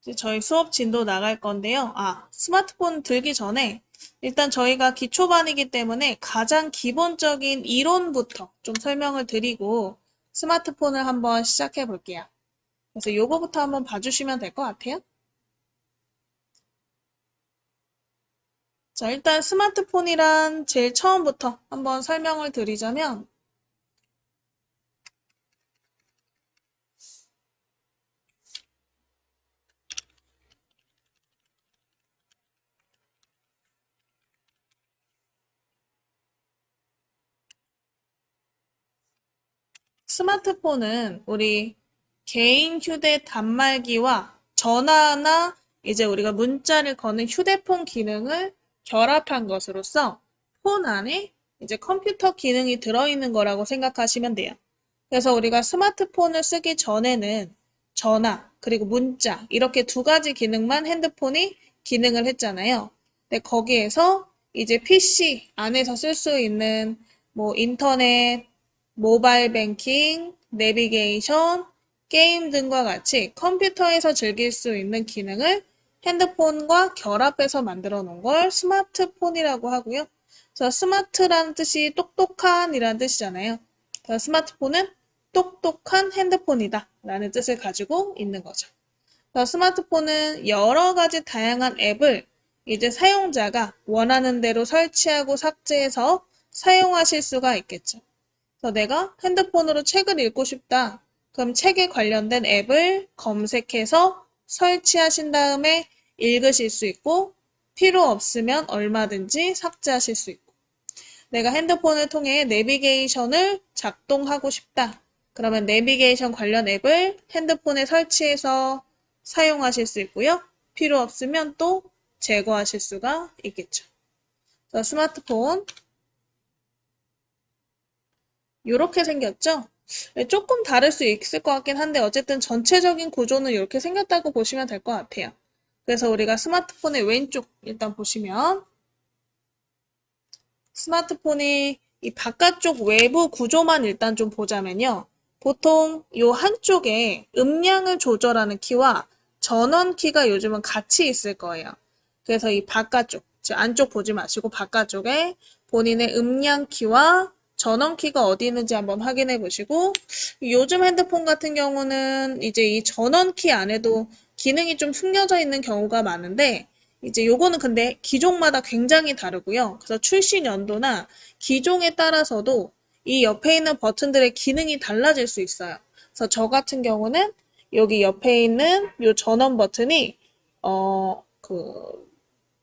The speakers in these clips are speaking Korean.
이제 저희 수업 진도 나갈 건데요. 스마트폰 들기 전에 일단 저희가 기초반이기 때문에 가장 기본적인 이론부터 좀 설명을 드리고 스마트폰을 한번 시작해 볼게요. 그래서 요거부터 한번 봐주시면 될 것 같아요. 자, 일단 스마트폰이란 제일 처음부터 한번 설명을 드리자면 스마트폰은 우리 개인 휴대 단말기와 전화나 이제 우리가 문자를 거는 휴대폰 기능을 결합한 것으로서 폰 안에 이제 컴퓨터 기능이 들어있는 거라고 생각하시면 돼요. 그래서 우리가 스마트폰을 쓰기 전에는 전화, 그리고 문자, 이렇게 두 가지 기능만 핸드폰이 기능을 했잖아요. 근데 거기에서 이제 PC 안에서 쓸 수 있는 뭐 인터넷, 모바일 뱅킹, 내비게이션, 게임 등과 같이 컴퓨터에서 즐길 수 있는 기능을 핸드폰과 결합해서 만들어 놓은 걸 스마트폰이라고 하고요. 그래서 스마트라는 뜻이 똑똑한이라는 뜻이잖아요. 그래서 스마트폰은 똑똑한 핸드폰이다 라는 뜻을 가지고 있는 거죠. 그래서 스마트폰은 여러 가지 다양한 앱을 이제 사용자가 원하는 대로 설치하고 삭제해서 사용하실 수가 있겠죠. 그래서 내가 핸드폰으로 책을 읽고 싶다. 그럼 책에 관련된 앱을 검색해서 설치하신 다음에 읽으실 수 있고 필요 없으면 얼마든지 삭제하실 수 있고 내가 핸드폰을 통해 내비게이션을 작동하고 싶다. 그러면 내비게이션 관련 앱을 핸드폰에 설치해서 사용하실 수 있고요. 필요 없으면 또 제거하실 수가 있겠죠. 그래서 스마트폰 이렇게 생겼죠? 조금 다를 수 있을 것 같긴 한데 어쨌든 전체적인 구조는 이렇게 생겼다고 보시면 될 것 같아요. 그래서 우리가 스마트폰의 왼쪽 일단 보시면 스마트폰의 이 바깥쪽 외부 구조만 일단 좀 보자면요. 보통 요 한쪽에 음량을 조절하는 키와 전원 키가 요즘은 같이 있을 거예요. 그래서 이 바깥쪽, 즉 안쪽 보지 마시고 바깥쪽에 본인의 음량 키와 전원 키가 어디 있는지 한번 확인해 보시고 요즘 핸드폰 같은 경우는 이제 이 전원 키 안에도 기능이 좀 숨겨져 있는 경우가 많은데 이제 요거는 근데 기종마다 굉장히 다르고요. 그래서 출시 연도나 기종에 따라서도 이 옆에 있는 버튼들의 기능이 달라질 수 있어요. 그래서 저 같은 경우는 여기 옆에 있는 요 전원 버튼이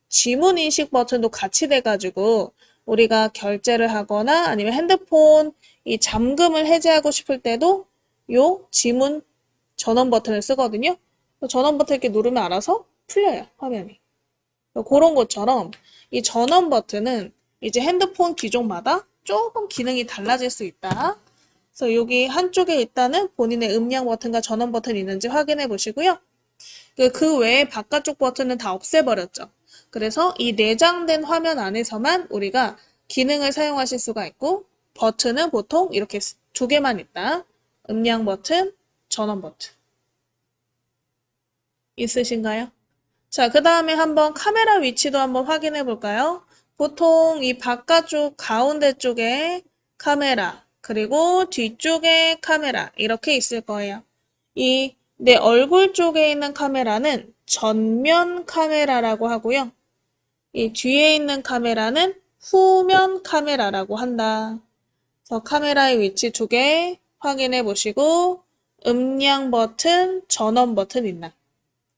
지문 인식 버튼도 같이 돼가지고 우리가 결제를 하거나 아니면 핸드폰 이 잠금을 해제하고 싶을 때도 요 지문 전원 버튼을 쓰거든요. 전원 버튼 이렇게 누르면 알아서 풀려요, 화면이. 그런 것처럼 이 전원 버튼은 이제 핸드폰 기종마다 조금 기능이 달라질 수 있다. 그래서 여기 한쪽에 일단은 본인의 음량 버튼과 전원 버튼이 있는지 확인해 보시고요. 그 외에 바깥쪽 버튼은 다 없애버렸죠. 그래서 이 내장된 화면 안에서만 우리가 기능을 사용하실 수가 있고 버튼은 보통 이렇게 두 개만 있다. 음량 버튼, 전원 버튼. 있으신가요? 자, 그 다음에 한번 카메라 위치도 한번 확인해 볼까요? 보통 이 바깥쪽 가운데 쪽에 카메라, 그리고 뒤쪽에 카메라, 이렇게 있을 거예요. 이 내 얼굴 쪽에 있는 카메라는 전면 카메라라고 하고요. 이 뒤에 있는 카메라는 후면 카메라라고 한다. 그래서 카메라의 위치 두 개 확인해 보시고 음량 버튼, 전원 버튼 있나?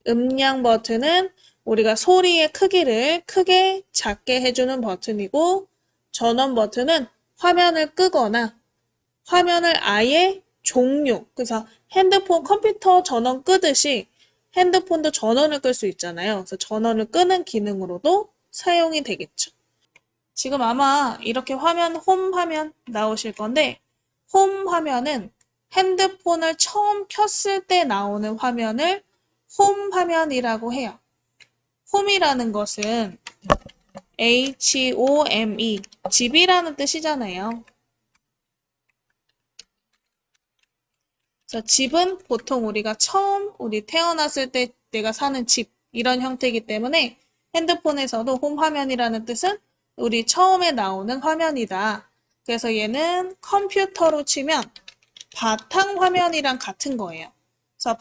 음량 버튼은 우리가 소리의 크기를 크게 작게 해주는 버튼이고 전원 버튼은 화면을 끄거나 화면을 아예 종료, 그래서 핸드폰 컴퓨터 전원 끄듯이 핸드폰도 전원을 끌 수 있잖아요. 그래서 전원을 끄는 기능으로도 사용이 되겠죠. 지금 아마 이렇게 화면, 홈 화면 나오실 건데 홈 화면은 핸드폰을 처음 켰을 때 나오는 화면을 홈 화면이라고 해요. 홈이라는 것은 HOME, 집이라는 뜻이잖아요. 그래서 집은 보통 우리가 처음 우리 태어났을 때 내가 사는 집 이런 형태이기 때문에 핸드폰에서도 홈 화면이라는 뜻은 우리 처음에 나오는 화면이다. 그래서 얘는 컴퓨터로 치면 바탕화면이랑 같은 거예요. 그래서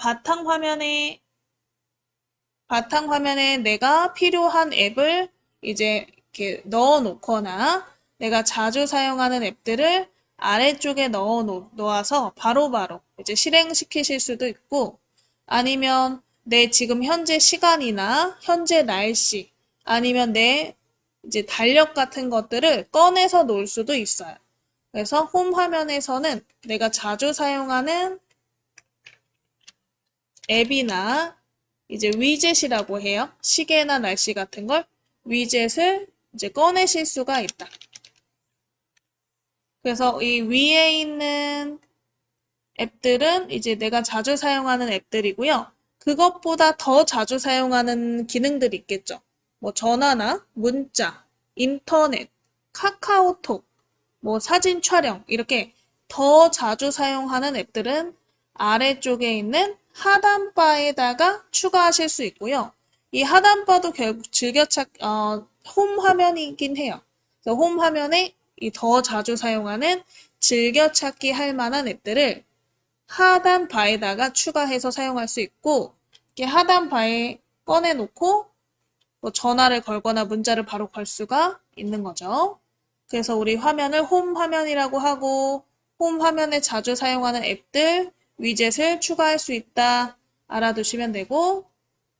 바탕화면에 내가 필요한 앱을 이제 이렇게 넣어 놓거나 내가 자주 사용하는 앱들을 아래쪽에 놓아서 바로바로 이제 실행시키실 수도 있고 아니면 내 지금 현재 시간이나 현재 날씨 아니면 내 이제 달력 같은 것들을 꺼내서 놓을 수도 있어요. 그래서 홈 화면에서는 내가 자주 사용하는 앱이나 이제 위젯이라고 해요. 시계나 날씨 같은 걸 위젯을 이제 꺼내실 수가 있다. 그래서 이 위에 있는 앱들은 이제 내가 자주 사용하는 앱들이고요. 그것보다 더 자주 사용하는 기능들이 있겠죠. 뭐 전화나 문자, 인터넷, 카카오톡, 뭐 사진 촬영 이렇게 더 자주 사용하는 앱들은 아래쪽에 있는 하단바에다가 추가하실 수 있고요. 이 하단바도 결국 홈 화면이긴 해요. 그래서 홈 화면에 이 더 자주 사용하는 즐겨찾기 할 만한 앱들을 하단바에다가 추가해서 사용할 수 있고 이렇게 하단바에 꺼내놓고 뭐 전화를 걸거나 문자를 바로 걸 수가 있는 거죠. 그래서 우리 화면을 홈 화면이라고 하고 홈 화면에 자주 사용하는 앱들, 위젯을 추가할 수 있다. 알아두시면 되고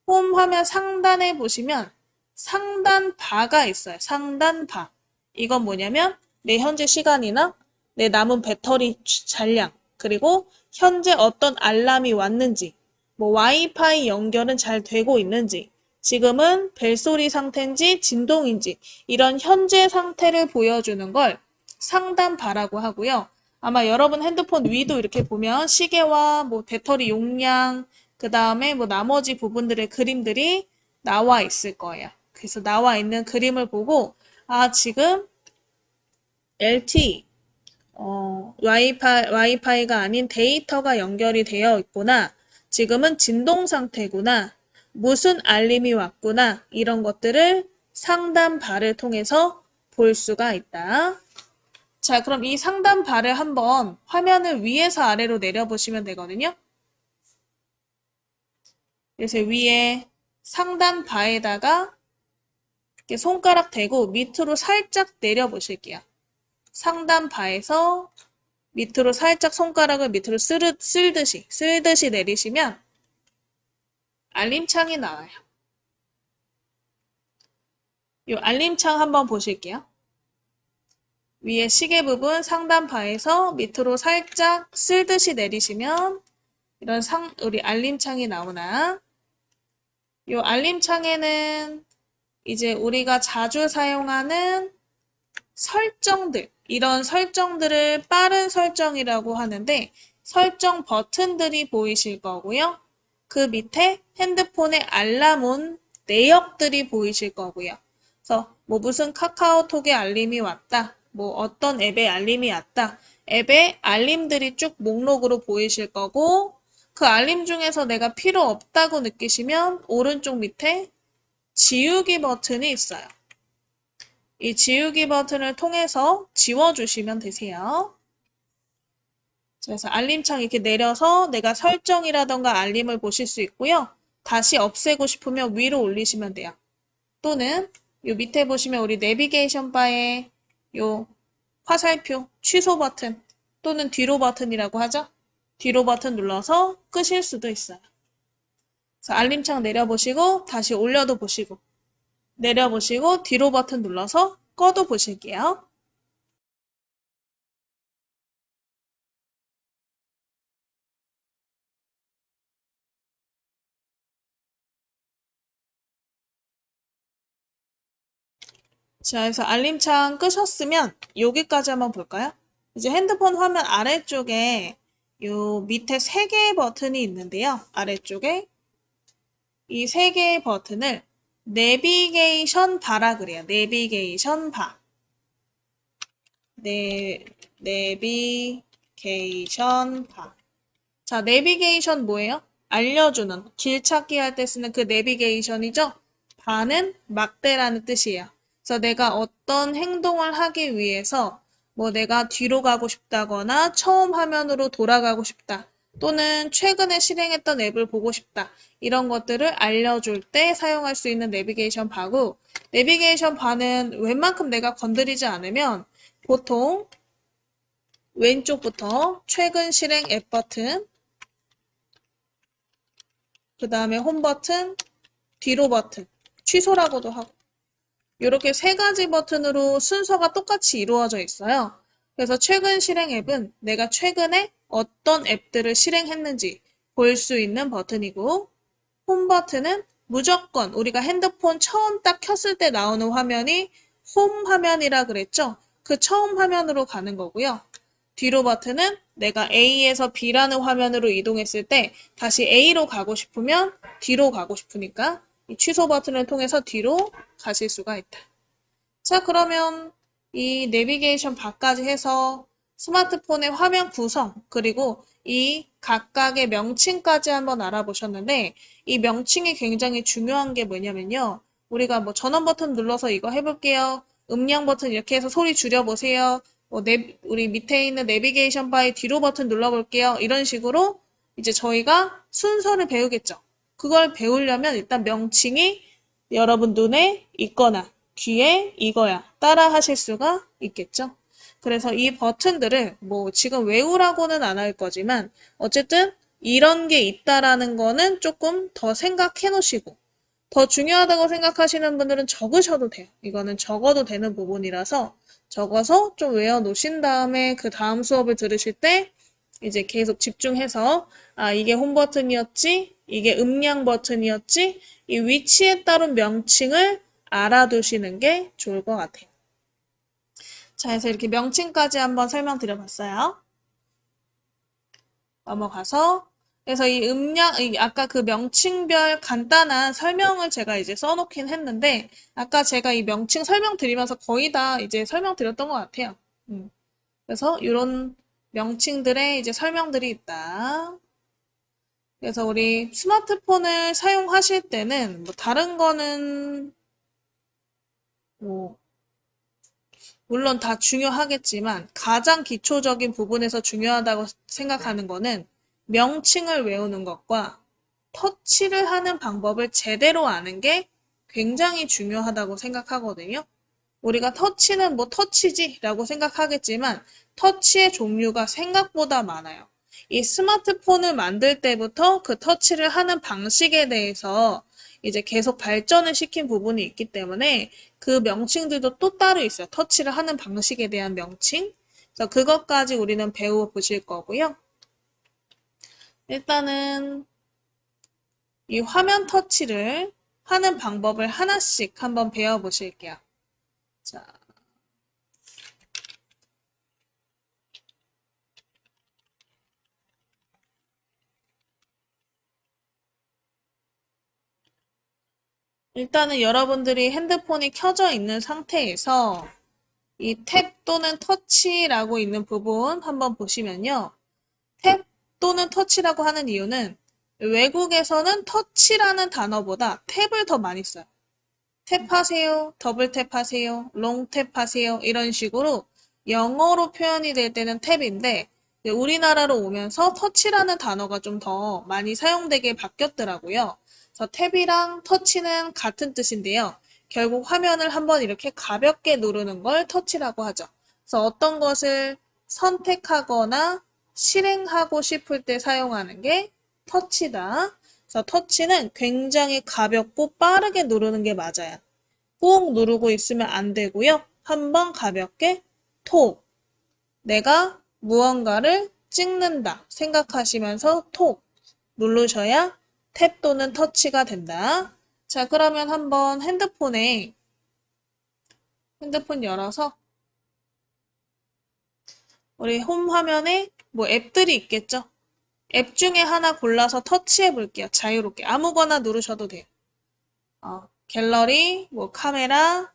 홈 화면 상단에 보시면 상단 바가 있어요. 상단 바. 이건 뭐냐면 내 현재 시간이나 내 남은 배터리 잔량 그리고 현재 어떤 알람이 왔는지 뭐 와이파이 연결은 잘 되고 있는지 지금은 벨소리 상태인지 진동인지 이런 현재 상태를 보여주는 걸 상단 바라고 하고요. 아마 여러분 핸드폰 위도 이렇게 보면 시계와 뭐 배터리 용량, 그 다음에 뭐 나머지 부분들의 그림들이 나와 있을 거예요. 그래서 나와 있는 그림을 보고 아 지금 LTE 와이파이가 아닌 데이터가 연결이 되어 있구나. 지금은 진동 상태구나. 무슨 알림이 왔구나. 이런 것들을 상단 바를 통해서 볼 수가 있다. 자, 그럼 이 상단 바를 한번 화면을 위에서 아래로 내려보시면 되거든요. 그래서 위에 상단 바에다가 이렇게 손가락 대고 밑으로 살짝 내려보실게요. 상단 바에서 밑으로 살짝 손가락을 밑으로 쓸듯이 내리시면 알림창이 나와요. 이 알림창 한번 보실게요. 위에 시계 부분 상단 바에서 밑으로 살짝 쓸듯이 내리시면 이런 우리 알림창이 나오나 이 알림창에는 이제 우리가 자주 사용하는 설정들, 이런 설정들을 빠른 설정이라고 하는데 설정 버튼들이 보이실 거고요. 그 밑에 핸드폰의 알람온 내역들이 보이실 거고요. 그래서 뭐 무슨 카카오톡에 알림이 왔다. 뭐 어떤 앱에 알림이 왔다. 앱에 알림들이 쭉 목록으로 보이실 거고 그 알림 중에서 내가 필요 없다고 느끼시면 오른쪽 밑에 지우기 버튼이 있어요. 이 지우기 버튼을 통해서 지워주시면 되세요. 그래서 알림창 이렇게 내려서 내가 설정이라던가 알림을 보실 수 있고요. 다시 없애고 싶으면 위로 올리시면 돼요. 또는 요 밑에 보시면 우리 내비게이션 바에 요 화살표 취소 버튼 또는 뒤로 버튼이라고 하죠. 뒤로 버튼 눌러서 끄실 수도 있어요. 그래서 알림창 내려보시고 다시 올려도 보시고 내려보시고 뒤로 버튼 눌러서 꺼도 보실게요. 자, 그래서 알림창 끄셨으면 여기까지 한번 볼까요? 이제 핸드폰 화면 아래쪽에 요 밑에 3개의 버튼이 있는데요. 아래쪽에 이 3개의 버튼을 내비게이션 바라 그래요. 내비게이션 바. 내비게이션 바. 자, 내비게이션 뭐예요? 알려주는, 길 찾기 할 때 쓰는 그 내비게이션이죠. 바는 막대라는 뜻이에요. 그래서 내가 어떤 행동을 하기 위해서 뭐 내가 뒤로 가고 싶다거나 처음 화면으로 돌아가고 싶다. 또는 최근에 실행했던 앱을 보고 싶다. 이런 것들을 알려줄 때 사용할 수 있는 내비게이션 바고, 내비게이션 바는 웬만큼 내가 건드리지 않으면 보통 왼쪽부터 최근 실행 앱 버튼, 그 다음에 홈 버튼, 뒤로 버튼, 취소라고도 하고, 이렇게 세 가지 버튼으로 순서가 똑같이 이루어져 있어요. 그래서 최근 실행 앱은 내가 최근에 어떤 앱들을 실행했는지 볼 수 있는 버튼이고, 홈 버튼은 무조건 우리가 핸드폰 처음 딱 켰을 때 나오는 화면이 홈 화면이라 그랬죠? 그 처음 화면으로 가는 거고요. 뒤로 버튼은 내가 A에서 B라는 화면으로 이동했을 때 다시 A로 가고 싶으면 뒤로 가고 싶으니까 이 취소 버튼을 통해서 뒤로 가실 수가 있다. 자, 그러면 이 내비게이션 바까지 해서 스마트폰의 화면 구성, 그리고 이 각각의 명칭까지 한번 알아보셨는데, 이 명칭이 굉장히 중요한 게 뭐냐면요. 우리가 뭐 전원 버튼 눌러서 이거 해볼게요. 음량 버튼 이렇게 해서 소리 줄여보세요. 뭐 우리 밑에 있는 내비게이션 바의 뒤로 버튼 눌러볼게요. 이런 식으로 이제 저희가 순서를 배우겠죠. 그걸 배우려면 일단 명칭이 여러분 눈에 있거나 귀에 이거야 따라 하실 수가 있겠죠. 그래서 이 버튼들을 뭐 지금 외우라고는 안 할 거지만 어쨌든 이런 게 있다라는 거는 조금 더 생각해 놓으시고 더 중요하다고 생각하시는 분들은 적으셔도 돼요. 이거는 적어도 되는 부분이라서 적어서 좀 외워 놓으신 다음에 그 다음 수업을 들으실 때 이제 계속 집중해서 아, 이게 홈 버튼이었지, 이게 음량 버튼이었지, 이 위치에 따른 명칭을 알아두시는 게 좋을 것 같아요. 자, 그래서 이렇게 명칭까지 한번 설명드려봤어요. 넘어가서 그래서 이 음량, 아까 그 명칭별 간단한 설명을 제가 이제 써놓긴 했는데 아까 제가 이 명칭 설명드리면서 거의 다 이제 설명드렸던 것 같아요. 그래서 이런 명칭들의 이제 설명들이 있다. 그래서 우리 스마트폰을 사용하실 때는 뭐 다른 거는 뭐 물론 다 중요하겠지만 가장 기초적인 부분에서 중요하다고 생각하는 거는 명칭을 외우는 것과 터치를 하는 방법을 제대로 아는 게 굉장히 중요하다고 생각하거든요. 우리가 터치는 뭐 터치지라고 생각하겠지만 터치의 종류가 생각보다 많아요. 이 스마트폰을 만들 때부터 그 터치를 하는 방식에 대해서 이제 계속 발전을 시킨 부분이 있기 때문에 그 명칭들도 또 따로 있어요. 터치를 하는 방식에 대한 명칭. 그래서 그것까지 우리는 배워보실 거고요. 일단은 이 화면 터치를 하는 방법을 하나씩 한번 배워보실게요. 자, 일단은 여러분들이 핸드폰이 켜져 있는 상태에서 이 탭 또는 터치라고 있는 부분 한번 보시면요. 탭 또는 터치라고 하는 이유는 외국에서는 터치라는 단어보다 탭을 더 많이 써요. 탭하세요, 더블 탭하세요, 롱 탭하세요 이런 식으로 영어로 표현이 될 때는 탭인데 우리나라로 오면서 터치라는 단어가 좀 더 많이 사용되게 바뀌었더라고요. 그래서 탭이랑 터치는 같은 뜻인데요. 결국 화면을 한번 이렇게 가볍게 누르는 걸 터치라고 하죠. 그래서 어떤 것을 선택하거나 실행하고 싶을 때 사용하는 게 터치다. 그래서 터치는 굉장히 가볍고 빠르게 누르는 게 맞아요. 꾹 누르고 있으면 안 되고요. 한번 가볍게 톡. 내가 무언가를 찍는다 생각하시면서 톡 누르셔야 탭 또는 터치가 된다. 자, 그러면 한번 핸드폰 열어서 우리 홈 화면에 뭐 앱들이 있겠죠? 앱 중에 하나 골라서 터치해 볼게요. 자유롭게. 아무거나 누르셔도 돼요. 갤러리, 뭐 카메라,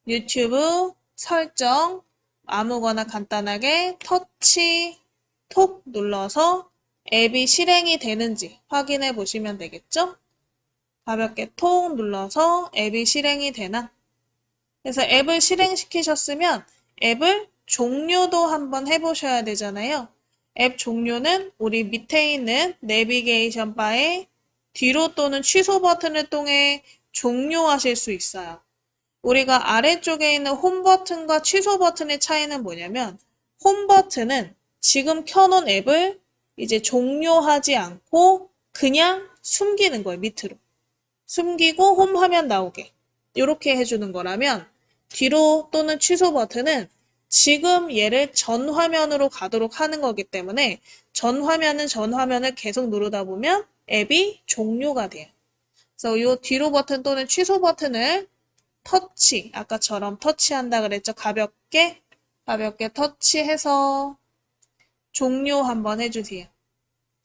유튜브, 설정, 아무거나 간단하게 터치, 톡 눌러서 앱이 실행이 되는지 확인해 보시면 되겠죠? 가볍게 톡 눌러서 앱이 실행이 되나? 그래서 앱을 실행시키셨으면 앱을 종료도 한번 해보셔야 되잖아요. 앱 종료는 우리 밑에 있는 내비게이션 바에 뒤로 또는 취소 버튼을 통해 종료하실 수 있어요. 우리가 아래쪽에 있는 홈 버튼과 취소 버튼의 차이는 뭐냐면 홈 버튼은 지금 켜놓은 앱을 이제 종료하지 않고 그냥 숨기는 거예요, 밑으로. 숨기고 홈 화면 나오게. 이렇게 해주는 거라면 뒤로 또는 취소 버튼은 지금 얘를 전 화면으로 가도록 하는 거기 때문에 전 화면은 전 화면을 계속 누르다 보면 앱이 종료가 돼요. 그래서 이 뒤로 버튼 또는 취소 버튼을 터치, 아까처럼 터치한다 그랬죠? 가볍게 터치해서 종료 한번 해주세요.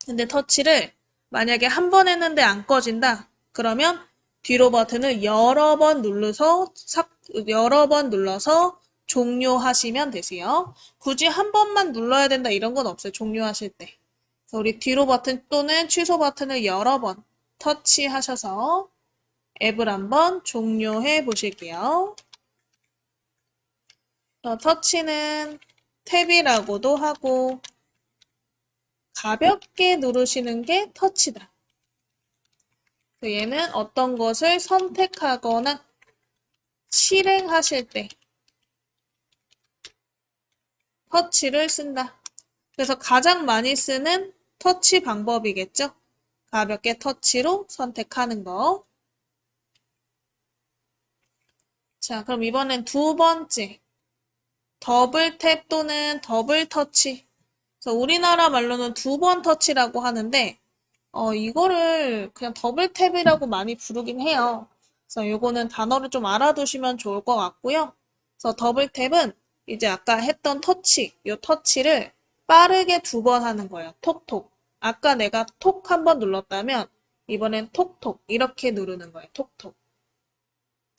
근데 터치를 만약에 한 번 했는데 안 꺼진다. 그러면 뒤로 버튼을 여러 번 눌러서 종료하시면 되세요. 굳이 한 번만 눌러야 된다 이런 건 없어요. 종료하실 때. 그래서 우리 뒤로 버튼 또는 취소 버튼을 여러 번 터치하셔서 앱을 한번 종료해 보실게요. 터치는 탭이라고도 하고 가볍게 누르시는 게 터치다. 얘는 어떤 것을 선택하거나 실행하실 때 터치를 쓴다. 그래서 가장 많이 쓰는 터치 방법이겠죠? 가볍게 터치로 선택하는 거. 자, 그럼 이번엔 두 번째. 더블 탭 또는 더블 터치. 그래서 우리나라 말로는 두 번 터치라고 하는데, 이거를 그냥 더블 탭이라고 많이 부르긴 해요. 그래서 요거는 단어를 좀 알아두시면 좋을 것 같고요. 그래서 더블 탭은 이제 아까 했던 터치, 요 터치를 빠르게 두 번 하는 거예요. 톡톡. 아까 내가 톡 한 번 눌렀다면 이번엔 톡톡 이렇게 누르는 거예요. 톡톡.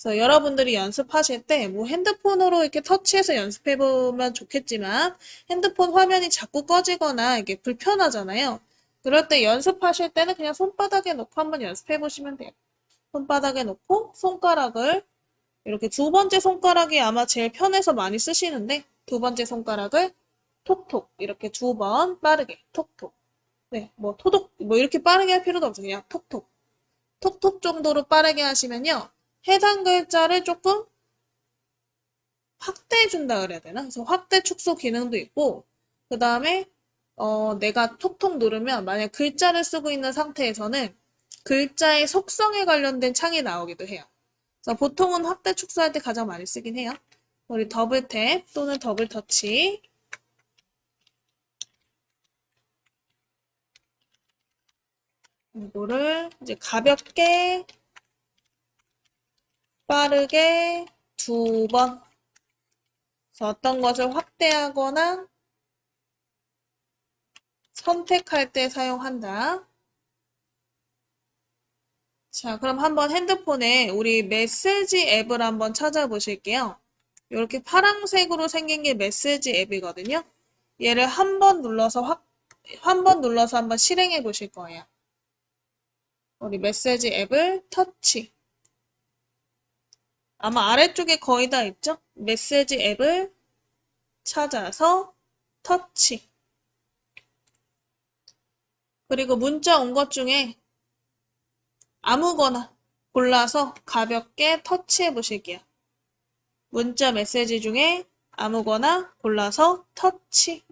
그래서 여러분들이 연습하실 때 뭐 핸드폰으로 이렇게 터치해서 연습해 보면 좋겠지만 핸드폰 화면이 자꾸 꺼지거나 이게 불편하잖아요. 그럴 때 연습하실 때는 그냥 손바닥에 놓고 한번 연습해 보시면 돼요. 손바닥에 놓고 손가락을 이렇게 두 번째 손가락이 아마 제일 편해서 많이 쓰시는데 두 번째 손가락을 톡톡 이렇게 두 번 빠르게 톡톡. 네, 뭐 토독 뭐 이렇게 빠르게 할 필요도 없어요. 그냥 톡톡. 톡톡 정도로 빠르게 하시면요. 해당 글자를 조금 확대해 준다 그래야 되나? 그래서 확대 축소 기능도 있고 그 다음에 내가 톡톡 누르면 만약 글자를 쓰고 있는 상태에서는 글자의 속성에 관련된 창이 나오기도 해요. 그래서 보통은 확대 축소할 때 가장 많이 쓰긴 해요. 우리 더블 탭 또는 더블 터치 이거를 이제 가볍게 빠르게 두 번 어떤 것을 확대하거나 선택할 때 사용한다. 자, 그럼 한번 핸드폰에 우리 메시지 앱을 한번 찾아보실게요. 이렇게 파란색으로 생긴 게 메시지 앱이거든요. 얘를 한 번 눌러서 한번 실행해 보실 거예요. 우리 메시지 앱을 터치. 아마 아래쪽에 거의 다 있죠? 메시지 앱을 찾아서 터치. 그리고 문자 온 것 중에 아무거나 골라서 가볍게 터치해 보실게요. 문자 메시지 중에 아무거나 골라서 터치.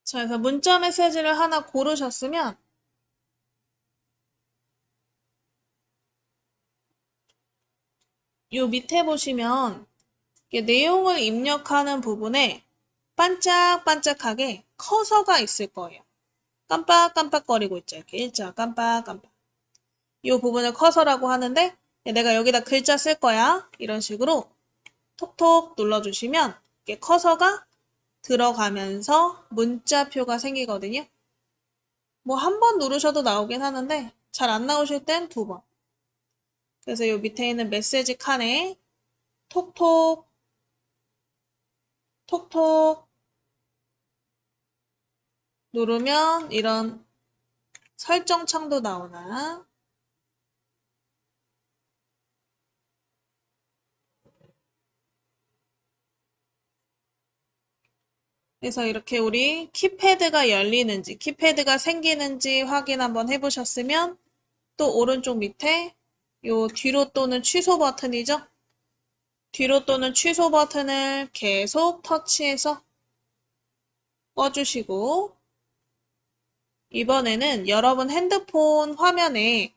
자, 그래서 문자 메시지를 하나 고르셨으면 요 밑에 보시면 이게 내용을 입력하는 부분에 반짝반짝하게 커서가 있을 거예요. 깜빡깜빡거리고 있죠. 이렇게 일자 깜빡깜빡. 이 부분을 커서라고 하는데 내가 여기다 글자 쓸 거야. 이런 식으로 톡톡 눌러주시면 이렇게 커서가 들어가면서 문자표가 생기거든요. 뭐 한 번 누르셔도 나오긴 하는데 잘 안 나오실 땐 두 번. 그래서 이 밑에 있는 메시지 칸에 톡톡 톡톡 누르면 이런 설정 창도 나오나? 그래서 이렇게 우리 키패드가 열리는지, 키패드가 생기는지 확인 한번 해보셨으면 또 오른쪽 밑에 요 뒤로 또는 취소 버튼이죠? 뒤로 또는 취소 버튼을 계속 터치해서 꺼주시고 이번에는 여러분 핸드폰 화면에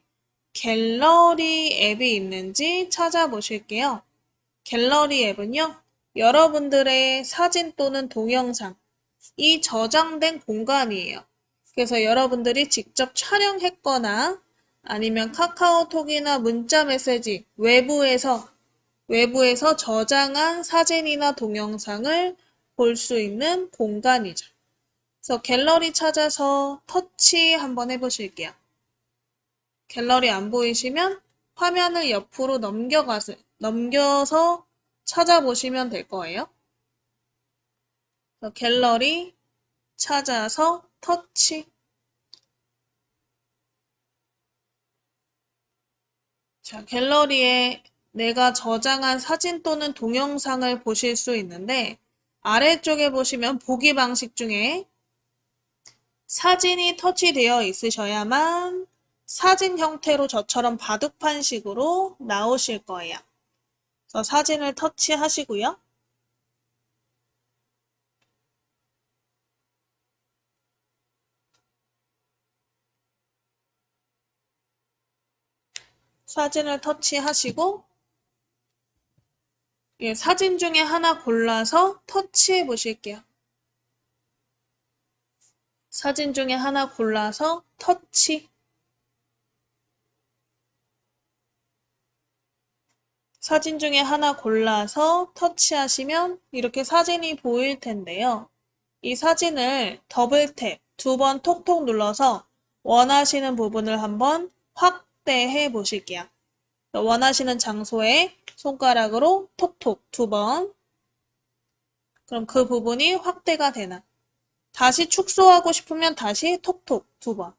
갤러리 앱이 있는지 찾아보실게요. 갤러리 앱은요, 여러분들의 사진 또는 동영상, 이 저장된 공간이에요. 그래서 여러분들이 직접 촬영했거나 아니면 카카오톡이나 문자 메시지 외부에서 저장한 사진이나 동영상을 볼 수 있는 공간이죠. 그래서 갤러리 찾아서 터치 한번 해보실게요. 갤러리 안 보이시면 화면을 옆으로 넘겨서 찾아보시면 될 거예요. 그래서 갤러리 찾아서 터치. 자, 갤러리에 내가 저장한 사진 또는 동영상을 보실 수 있는데 아래쪽에 보시면 보기 방식 중에 사진이 터치되어 있으셔야만 사진 형태로 저처럼 바둑판식으로 나오실 거예요. 그래서 사진을 터치하시고요. 사진을 터치하시고 예, 사진 중에 하나 골라서 터치해 보실게요. 사진 중에 하나 골라서 터치. 사진 중에 하나 골라서 터치하시면 이렇게 사진이 보일 텐데요. 이 사진을 더블 탭, 두 번 톡톡 눌러서 원하시는 부분을 한번 확대해 보실게요. 원하시는 장소에 손가락으로 톡톡 두 번. 그럼 그 부분이 확대가 되나? 다시 축소하고 싶으면 다시 톡톡 두 번.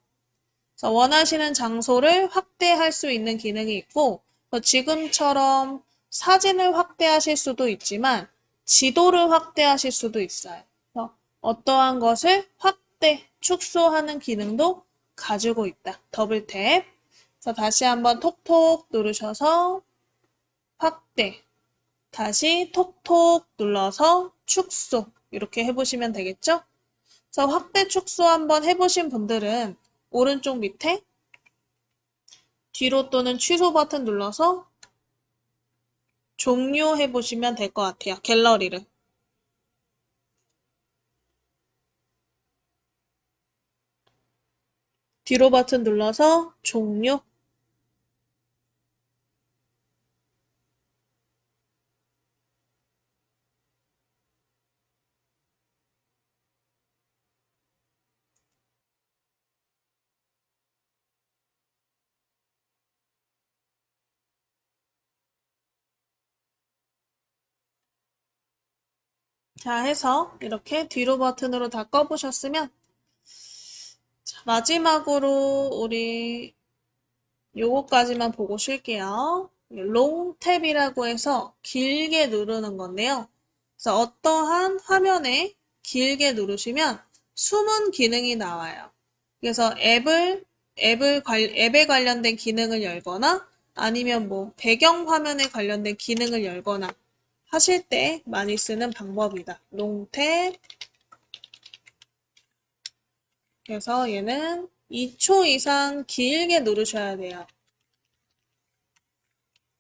그래서 원하시는 장소를 확대할 수 있는 기능이 있고 지금처럼 사진을 확대하실 수도 있지만 지도를 확대하실 수도 있어요. 그래서 어떠한 것을 확대, 축소하는 기능도 가지고 있다. 더블 탭. 그래서 다시 한번 톡톡 누르셔서 확대, 다시 톡톡 눌러서 축소 이렇게 해보시면 되겠죠? 그래서 확대, 축소 한번 해보신 분들은 오른쪽 밑에 뒤로 또는 취소 버튼 눌러서 종료해 보시면 될 것 같아요. 갤러리를. 뒤로 버튼 눌러서 종료. 자, 해서 이렇게 뒤로 버튼으로 다 꺼보셨으면 자, 마지막으로 우리 요거까지만 보고 쉴게요. 롱 탭이라고 해서 길게 누르는 건데요. 그래서 어떠한 화면에 길게 누르시면 숨은 기능이 나와요. 그래서 앱에 관련된 기능을 열거나 아니면 뭐 배경 화면에 관련된 기능을 열거나 하실 때 많이 쓰는 방법이다. 롱탭. 그래서 얘는 2초 이상 길게 누르셔야 돼요.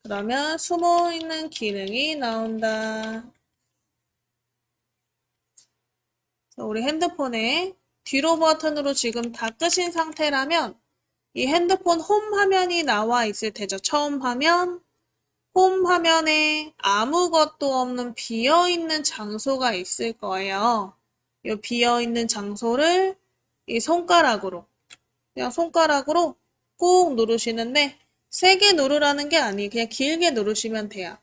그러면 숨어있는 기능이 나온다. 그래서 우리 핸드폰에 뒤로 버튼으로 지금 다 끄신 상태라면 이 핸드폰 홈 화면이 나와 있을 테죠. 처음 화면, 홈 화면에 아무것도 없는 비어있는 장소가 있을 거예요. 이 비어있는 장소를 이 손가락으로, 그냥 손가락으로 꾹 누르시는데 세게 누르라는 게 아니에요. 그냥 길게 누르시면 돼요.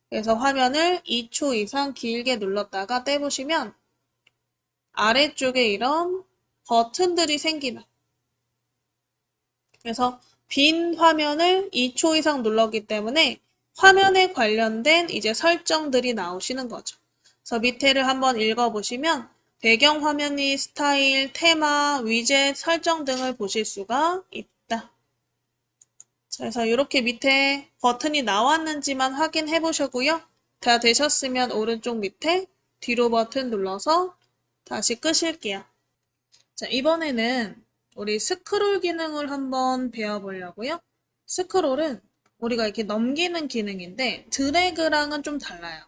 그래서 화면을 2초 이상 길게 눌렀다가 떼보시면 아래쪽에 이런 버튼들이 생기는. 그래서 빈 화면을 2초 이상 눌렀기 때문에 화면에 관련된 이제 설정들이 나오시는 거죠. 그래서 밑에를 한번 읽어보시면 배경 화면이 스타일, 테마, 위젯, 설정 등을 보실 수가 있다. 그래서 이렇게 밑에 버튼이 나왔는지만 확인해 보시고요. 다 되셨으면 오른쪽 밑에 뒤로 버튼 눌러서 다시 끄실게요. 자, 이번에는 우리 스크롤 기능을 한번 배워보려고요. 스크롤은 우리가 이렇게 넘기는 기능인데 드래그랑은 좀 달라요.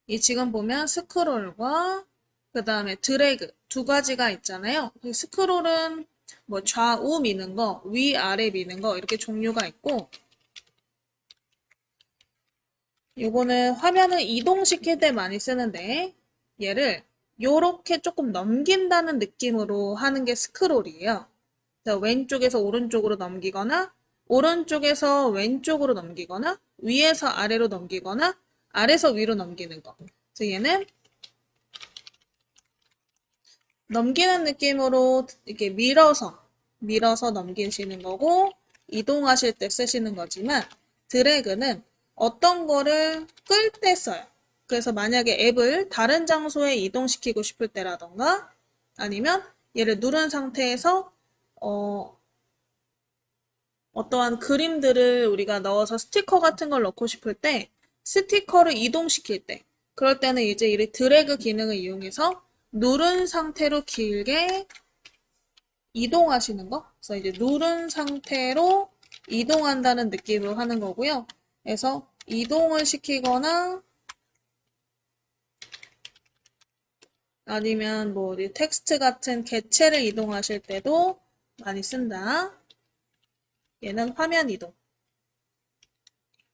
이 지금 보면 스크롤과 그 다음에 드래그 두 가지가 있잖아요. 스크롤은 뭐 좌우 미는 거, 위아래 미는 거 이렇게 종류가 있고 요거는 화면을 이동시킬 때 많이 쓰는데 얘를 요렇게 조금 넘긴다는 느낌으로 하는 게 스크롤이에요. 그래서 왼쪽에서 오른쪽으로 넘기거나 오른쪽에서 왼쪽으로 넘기거나 위에서 아래로 넘기거나 아래에서 위로 넘기는 거. 그래서 얘는 넘기는 느낌으로 이렇게 밀어서 넘기시는 거고 이동하실 때 쓰시는 거지만 드래그는 어떤 거를 끌 때 써요. 그래서 만약에 앱을 다른 장소에 이동시키고 싶을 때라던가 아니면 얘를 누른 상태에서 어떠한 그림들을 우리가 넣어서 스티커 같은 걸 넣고 싶을 때 스티커를 이동시킬 때 그럴 때는 이제 이 드래그 기능을 이용해서 누른 상태로 길게 이동하시는 거. 그래서 이제 누른 상태로 이동한다는 느낌으로 하는 거고요. 그래서 이동을 시키거나 아니면 뭐 텍스트 같은 개체를 이동하실 때도 많이 쓴다. 얘는 화면 이동.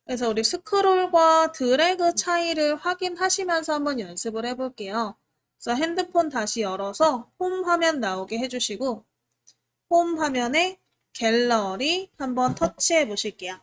그래서 우리 스크롤과 드래그 차이를 확인하시면서 한번 연습을 해볼게요. 그래서 핸드폰 다시 열어서 홈 화면 나오게 해주시고 홈 화면에 갤러리 한번 터치해 보실게요.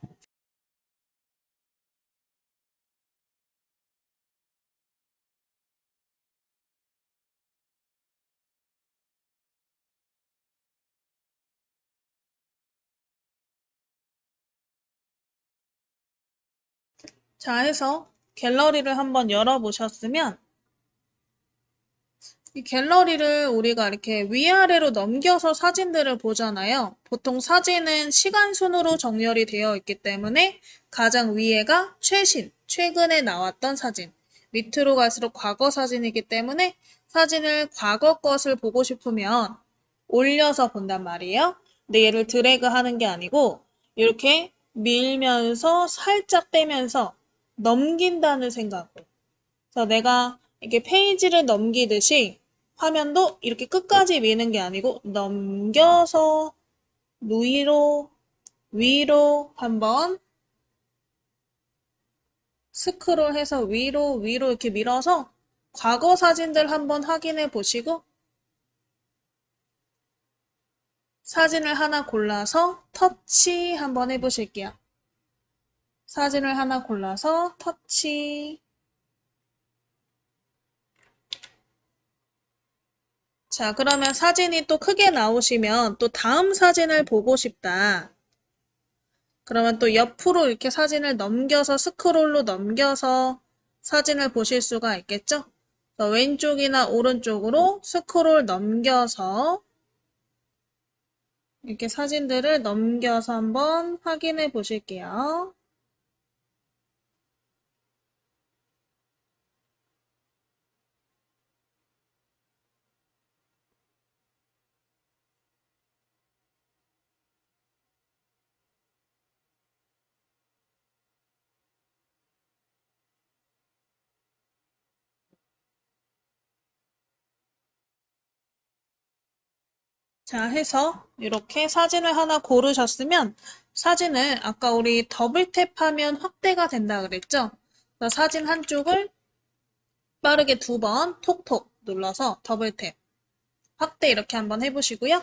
자, 해서 갤러리를 한번 열어보셨으면 이 갤러리를 우리가 이렇게 위아래로 넘겨서 사진들을 보잖아요. 보통 사진은 시간 순으로 정렬이 되어 있기 때문에 가장 위에가 최신, 최근에 나왔던 사진, 밑으로 갈수록 과거 사진이기 때문에 사진을 과거 것을 보고 싶으면 올려서 본단 말이에요. 근데 얘를 드래그 하는 게 아니고 이렇게 밀면서 살짝 빼면서 넘긴다는 생각으로. 그래서 내가 이렇게 페이지를 넘기듯이 화면도 이렇게 끝까지 미는 게 아니고 넘겨서 위로 한번 스크롤해서 위로 이렇게 밀어서 과거 사진들 한번 확인해 보시고 사진을 하나 골라서 터치 한번 해보실게요. 사진을 하나 골라서 터치. 자, 그러면 사진이 또 크게 나오시면 또 다음 사진을 보고 싶다. 그러면 또 옆으로 이렇게 사진을 넘겨서 스크롤로 넘겨서 사진을 보실 수가 있겠죠? 그래서 왼쪽이나 오른쪽으로 스크롤 넘겨서 이렇게 사진들을 넘겨서 한번 확인해 보실게요. 자, 해서 이렇게 사진을 하나 고르셨으면 사진을 아까 우리 더블 탭하면 확대가 된다 그랬죠? 그래서 사진 한쪽을 빠르게 2번 톡톡 눌러서 더블 탭, 확대 이렇게 한번 해보시고요.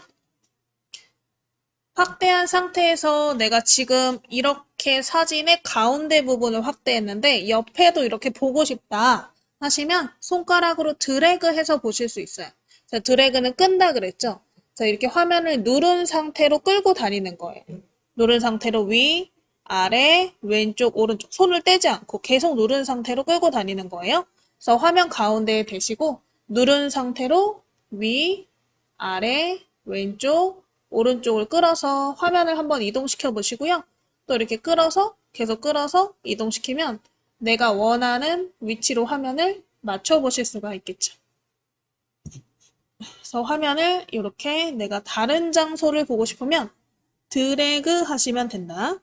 확대한 상태에서 내가 지금 이렇게 사진의 가운데 부분을 확대했는데 옆에도 이렇게 보고 싶다 하시면 손가락으로 드래그해서 보실 수 있어요. 자, 드래그는 끈다 그랬죠? 자, 이렇게 화면을 누른 상태로 끌고 다니는 거예요. 누른 상태로 위, 아래, 왼쪽, 오른쪽 손을 떼지 않고 계속 누른 상태로 끌고 다니는 거예요. 그래서 화면 가운데에 대시고 누른 상태로 위, 아래, 왼쪽, 오른쪽을 끌어서 화면을 한번 이동시켜 보시고요. 또 이렇게 끌어서 계속 끌어서 이동시키면 내가 원하는 위치로 화면을 맞춰 보실 수가 있겠죠. 그래서 화면을 이렇게 내가 다른 장소를 보고 싶으면 드래그 하시면 된다.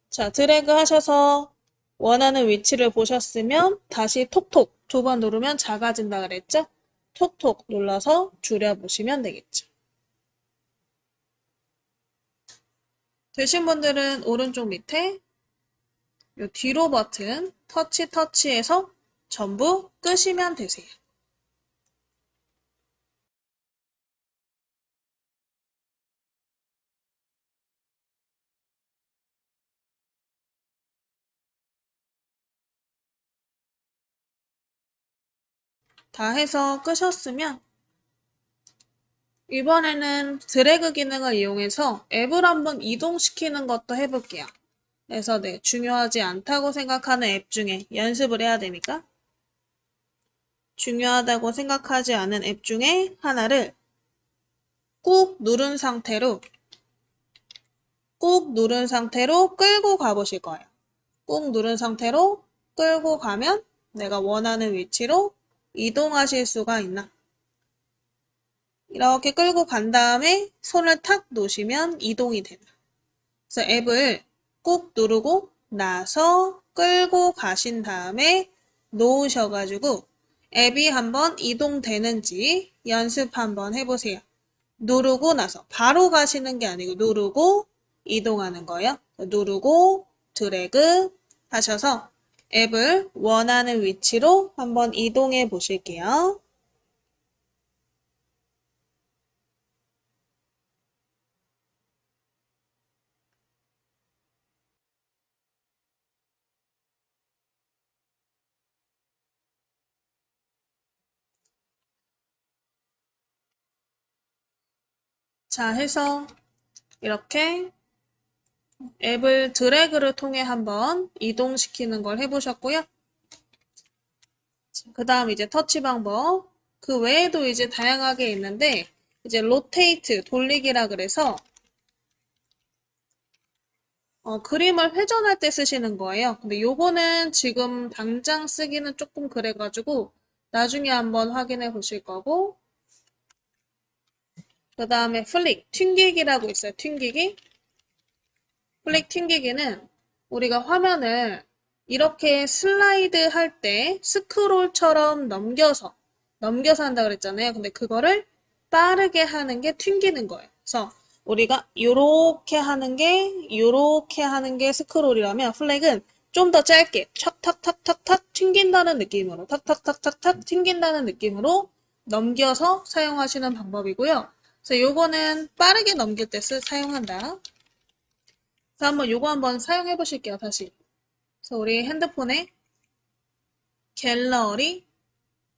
자, 드래그 하셔서 원하는 위치를 보셨으면 다시 톡톡 2번 누르면 작아진다 그랬죠? 톡톡 눌러서 줄여보시면 되겠죠. 되신 분들은 오른쪽 밑에 이 뒤로 버튼 터치해서 전부 끄시면 되세요. 다 해서 끄셨으면 이번에는 드래그 기능을 이용해서 앱을 한번 이동시키는 것도 해볼게요. 그래서 네, 중요하지 않다고 생각하는 앱 중에 연습을 해야 되니까 중요하다고 생각하지 않은 앱 중에 하나를 꾹 누른 상태로 끌고 가보실 거예요. 꾹 누른 상태로 끌고 가면 내가 원하는 위치로 이동하실 수가 있나? 이렇게 끌고 간 다음에 손을 탁 놓으시면 이동이 된다. 그래서 앱을 꾹 누르고 나서 끌고 가신 다음에 놓으셔가지고 앱이 한번 이동되는지 연습 한번 해보세요. 누르고 나서 바로 가시는 게 아니고 누르고 이동하는 거예요. 누르고 드래그 하셔서 앱을 원하는 위치로 한번 이동해 보실게요. 자, 해서 이렇게 앱을 드래그를 통해 한번 이동시키는 걸 해보셨고요. 그 다음 이제 터치 방법. 그 외에도 이제 다양하게 있는데, 이제 로테이트, 돌리기라 그래서, 그림을 회전할 때 쓰시는 거예요. 근데 요거는 지금 당장 쓰기는 조금 그래가지고, 나중에 한번 확인해 보실 거고, 그 다음에 플릭, 튕기기라고 있어요. 튕기기. 플릭 튕기기는 우리가 화면을 이렇게 슬라이드 할 때 스크롤처럼 넘겨서 한다 그랬잖아요. 근데 그거를 빠르게 하는 게 튕기는 거예요. 그래서 우리가 요렇게 하는 게 스크롤이라면 플렉은 좀 더 짧게 탁탁탁탁탁 튕긴다는 느낌으로 탁탁탁탁탁 튕긴다는 느낌으로 넘겨서 사용하시는 방법이고요. 그래서 요거는 빠르게 넘길 때 사용한다. 자, 한번 요거 한번 사용해 보실게요, 다시. 그래서 우리 핸드폰에 갤러리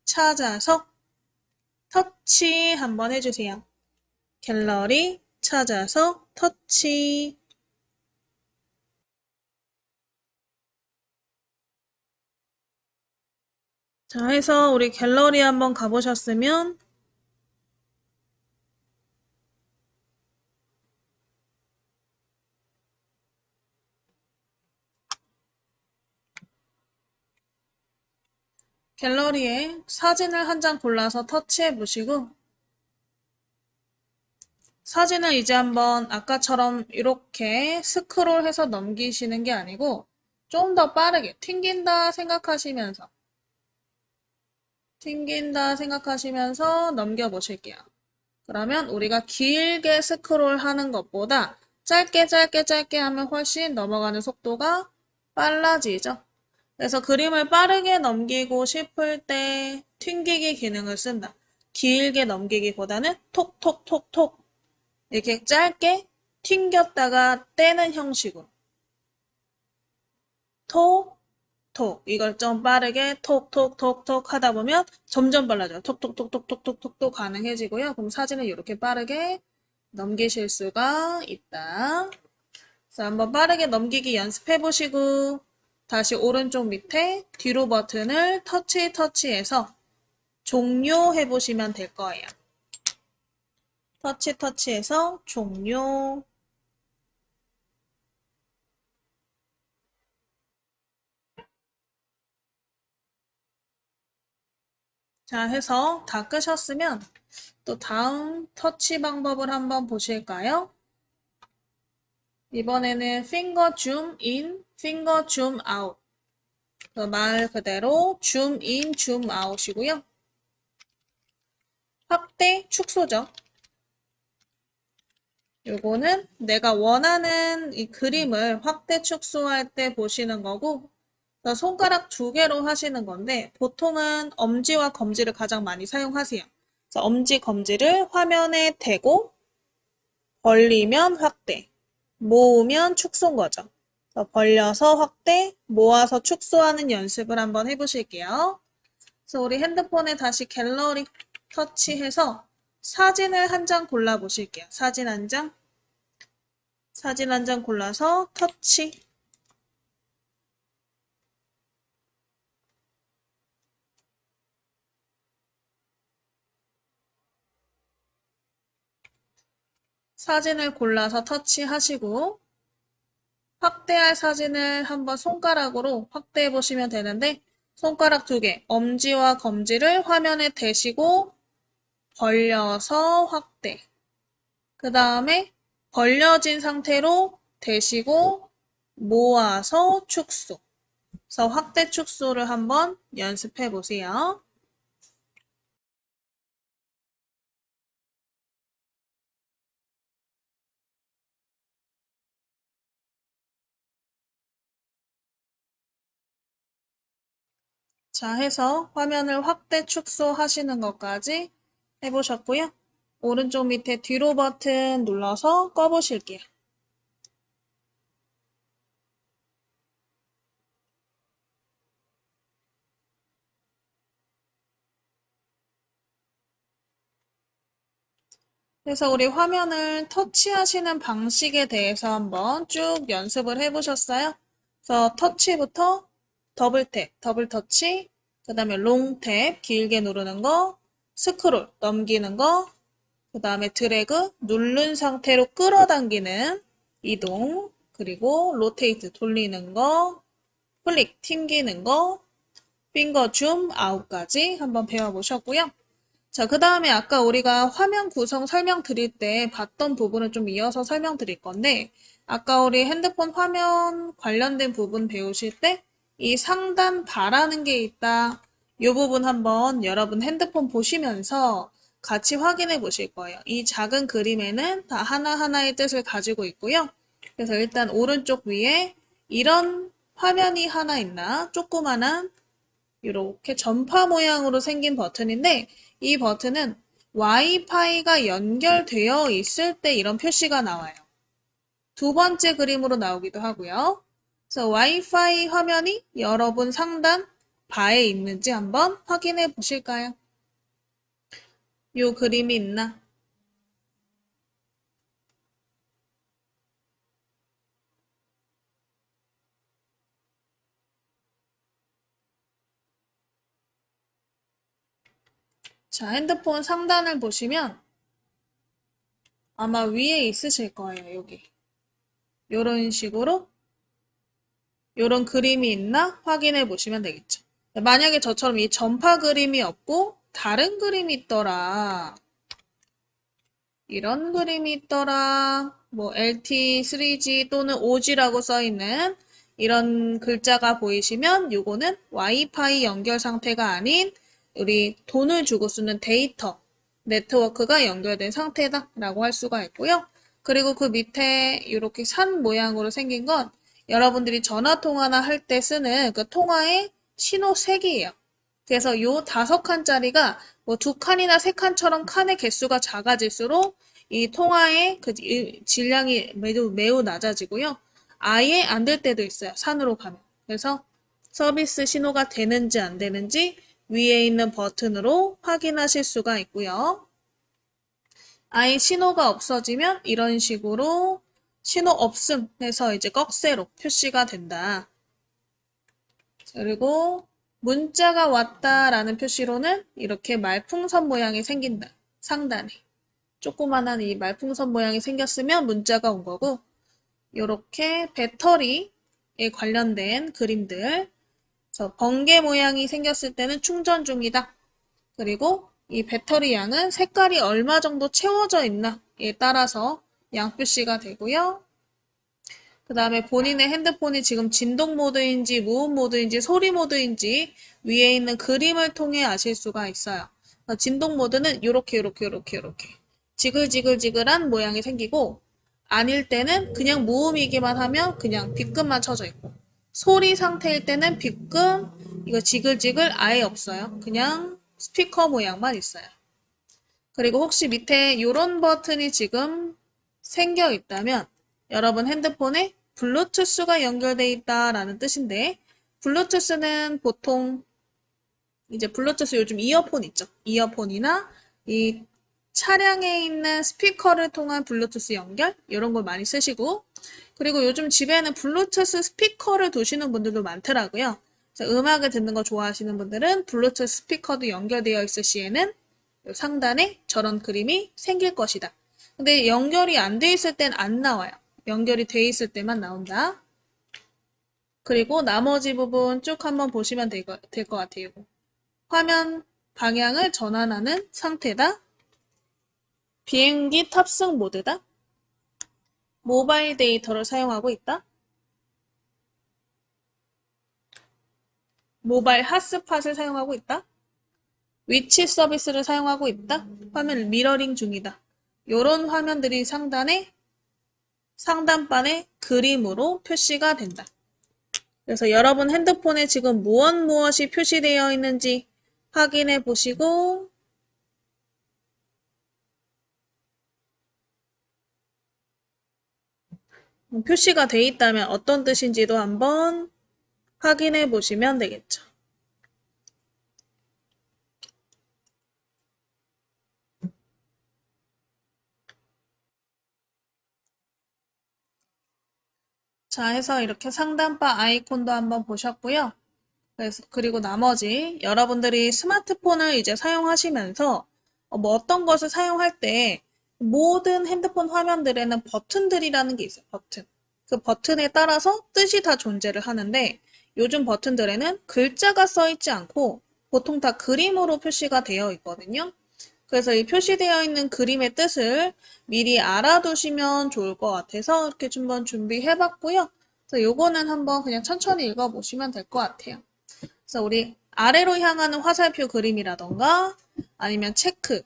찾아서 터치 한번 해주세요. 갤러리 찾아서 터치. 자, 해서 우리 갤러리 한번 가보셨으면 갤러리에 사진을 한 장 골라서 터치해 보시고 사진을 이제 한번 아까처럼 이렇게 스크롤해서 넘기시는 게 아니고 좀 더 빠르게 튕긴다 생각하시면서 튕긴다 생각하시면서 넘겨보실게요. 그러면 우리가 길게 스크롤 하는 것보다 짧게 짧게 짧게 하면 훨씬 넘어가는 속도가 빨라지죠. 그래서 그림을 빠르게 넘기고 싶을 때 튕기기 기능을 쓴다. 길게 넘기기보다는 톡톡톡톡 이렇게 짧게 튕겼다가 떼는 형식으로 톡, 톡 이걸 좀 빠르게 톡톡톡톡 하다 보면 점점 빨라져요. 톡톡톡톡톡톡톡 가능해지고요. 그럼 사진을 이렇게 빠르게 넘기실 수가 있다. 그래서 한번 빠르게 넘기기 연습해 보시고 다시 오른쪽 밑에 뒤로 버튼을 터치해서 종료해 보시면 될 거예요. 터치해서 종료. 자, 해서 다 끄셨으면 또 다음 터치 방법을 한번 보실까요? 이번에는 핑거 줌 인, 핑거 줌 아웃. 말 그대로 줌 인, 줌 아웃이고요. 확대, 축소죠. 요거는 내가 원하는 이 그림을 확대, 축소할 때 보시는 거고 손가락 두 개로 하시는 건데 보통은 엄지와 검지를 가장 많이 사용하세요. 그래서 엄지, 검지를 화면에 대고 벌리면 확대, 모으면 축소인 거죠. 그래서 벌려서 확대, 모아서 축소하는 연습을 한번 해보실게요. 그래서 우리 핸드폰에 다시 갤러리 터치해서 사진을 한 장 골라보실게요. 사진 한 장. 사진 한 장 골라서 터치. 사진을 골라서 터치하시고 확대할 사진을 한번 손가락으로 확대해 보시면 되는데 손가락 두 개, 엄지와 검지를 화면에 대시고 벌려서 확대. 그 다음에 벌려진 상태로 대시고 모아서 축소. 그래서 확대 축소를 한번 연습해 보세요. 자, 해서 화면을 확대 축소하시는 것까지 해보셨고요. 오른쪽 밑에 뒤로 버튼 눌러서 꺼보실게요. 그래서 우리 화면을 터치하시는 방식에 대해서 한번 쭉 연습을 해보셨어요? 그래서 터치부터 더블탭, 더블 터치, 그 다음에 롱탭, 길게 누르는 거, 스크롤, 넘기는 거, 그 다음에 드래그, 누른 상태로 끌어당기는 이동, 그리고 로테이트, 돌리는 거, 클릭, 튕기는 거, 핑거 줌, 아웃까지 한번 배워보셨고요. 자, 그 다음에 아까 우리가 화면 구성 설명드릴 때 봤던 부분을 좀 이어서 설명드릴 건데, 아까 우리 핸드폰 화면 관련된 부분 배우실 때 이 상단 바라는 게 있다. 이 부분 한번 여러분 핸드폰 보시면서 같이 확인해 보실 거예요. 이 작은 그림에는 다 하나하나의 뜻을 가지고 있고요. 그래서 일단 오른쪽 위에 이런 화면이 하나 있나? 조그만한 이렇게 전파 모양으로 생긴 버튼인데 이 버튼은 와이파이가 연결되어 있을 때 이런 표시가 나와요. 두 번째 그림으로 나오기도 하고요. 그래서 와이파이 화면이 여러분 상단 바에 있는지 한번 확인해 보실까요? 이 그림이 있나? 자, 핸드폰 상단을 보시면 아마 위에 있으실 거예요, 여기. 이런 식으로 이런 그림이 있나 확인해 보시면 되겠죠. 만약에 저처럼 이 전파 그림이 없고 다른 그림이 있더라. 이런 그림이 있더라. 뭐 LT, 3G 또는 5G라고 써있는 이런 글자가 보이시면 요거는 와이파이 연결 상태가 아닌 우리 돈을 주고 쓰는 데이터, 네트워크가 연결된 상태다라고 할 수가 있고요. 그리고 그 밑에 이렇게 산 모양으로 생긴 건 여러분들이 전화 통화나 할 때 쓰는 그 통화의 신호색이에요. 그래서 요 5칸짜리가 뭐 2칸이나 3칸처럼 칸의 개수가 작아질수록 이 통화의 그 질량이 매우 낮아지고요. 아예 안 될 때도 있어요. 산으로 가면. 그래서 서비스 신호가 되는지 안 되는지 위에 있는 버튼으로 확인하실 수가 있고요. 아예 신호가 없어지면 이런 식으로 신호 없음 해서 이제 꺽쇠로 표시가 된다. 그리고 문자가 왔다라는 표시로는 이렇게 말풍선 모양이 생긴다. 상단에. 조그만한 이 말풍선 모양이 생겼으면 문자가 온 거고, 이렇게 배터리에 관련된 그림들, 그래서 번개 모양이 생겼을 때는 충전 중이다. 그리고 이 배터리 양은 색깔이 얼마 정도 채워져 있나에 따라서 양표시가 되고요. 그 다음에 본인의 핸드폰이 지금 진동 모드인지 무음 모드인지 소리 모드인지 위에 있는 그림을 통해 아실 수가 있어요. 진동 모드는 요렇게 지글지글지글한 모양이 생기고 아닐 때는 그냥 무음이기만 하면 그냥 빗금만 쳐져 있고 소리 상태일 때는 빗금 이거 지글지글 아예 없어요. 그냥 스피커 모양만 있어요. 그리고 혹시 밑에 이런 버튼이 지금 생겨 있다면 여러분 핸드폰에 블루투스가 연결되어 있다라는 뜻인데 블루투스는 보통 이제 블루투스 요즘 이어폰 있죠. 이어폰이나 이 차량에 있는 스피커를 통한 블루투스 연결 이런 걸 많이 쓰시고 그리고 요즘 집에는 블루투스 스피커를 두시는 분들도 많더라고요. 그래서 음악을 듣는 거 좋아하시는 분들은 블루투스 스피커도 연결되어 있을 시에는 상단에 저런 그림이 생길 것이다. 근데 연결이 안 돼 있을 땐 안 나와요. 연결이 돼 있을 때만 나온다. 그리고 나머지 부분 쭉 한번 보시면 될 것 같아요. 화면 방향을 전환하는 상태다. 비행기 탑승 모드다. 모바일 데이터를 사용하고 있다. 모바일 핫스팟을 사용하고 있다. 위치 서비스를 사용하고 있다. 화면 미러링 중이다. 이런 화면들이 상단판에 그림으로 표시가 된다. 그래서 여러분 핸드폰에 지금 무엇이 표시되어 있는지 확인해 보시고 표시가 돼 있다면 어떤 뜻인지도 한번 확인해 보시면 되겠죠. 자, 해서 이렇게 상단바 아이콘도 한번 보셨고요. 그리고 나머지 여러분들이 스마트폰을 이제 사용하시면서 뭐 어떤 것을 사용할 때 모든 핸드폰 화면들에는 버튼들이라는 게 있어요. 버튼. 그 버튼에 따라서 뜻이 다 존재를 하는데 요즘 버튼들에는 글자가 써 있지 않고 보통 다 그림으로 표시가 되어 있거든요. 그래서 이 표시되어 있는 그림의 뜻을 미리 알아두시면 좋을 것 같아서 이렇게 한번 준비해 봤고요. 그래서 요거는 한번 그냥 천천히 읽어보시면 될 것 같아요. 그래서 우리 아래로 향하는 화살표 그림이라던가 아니면 체크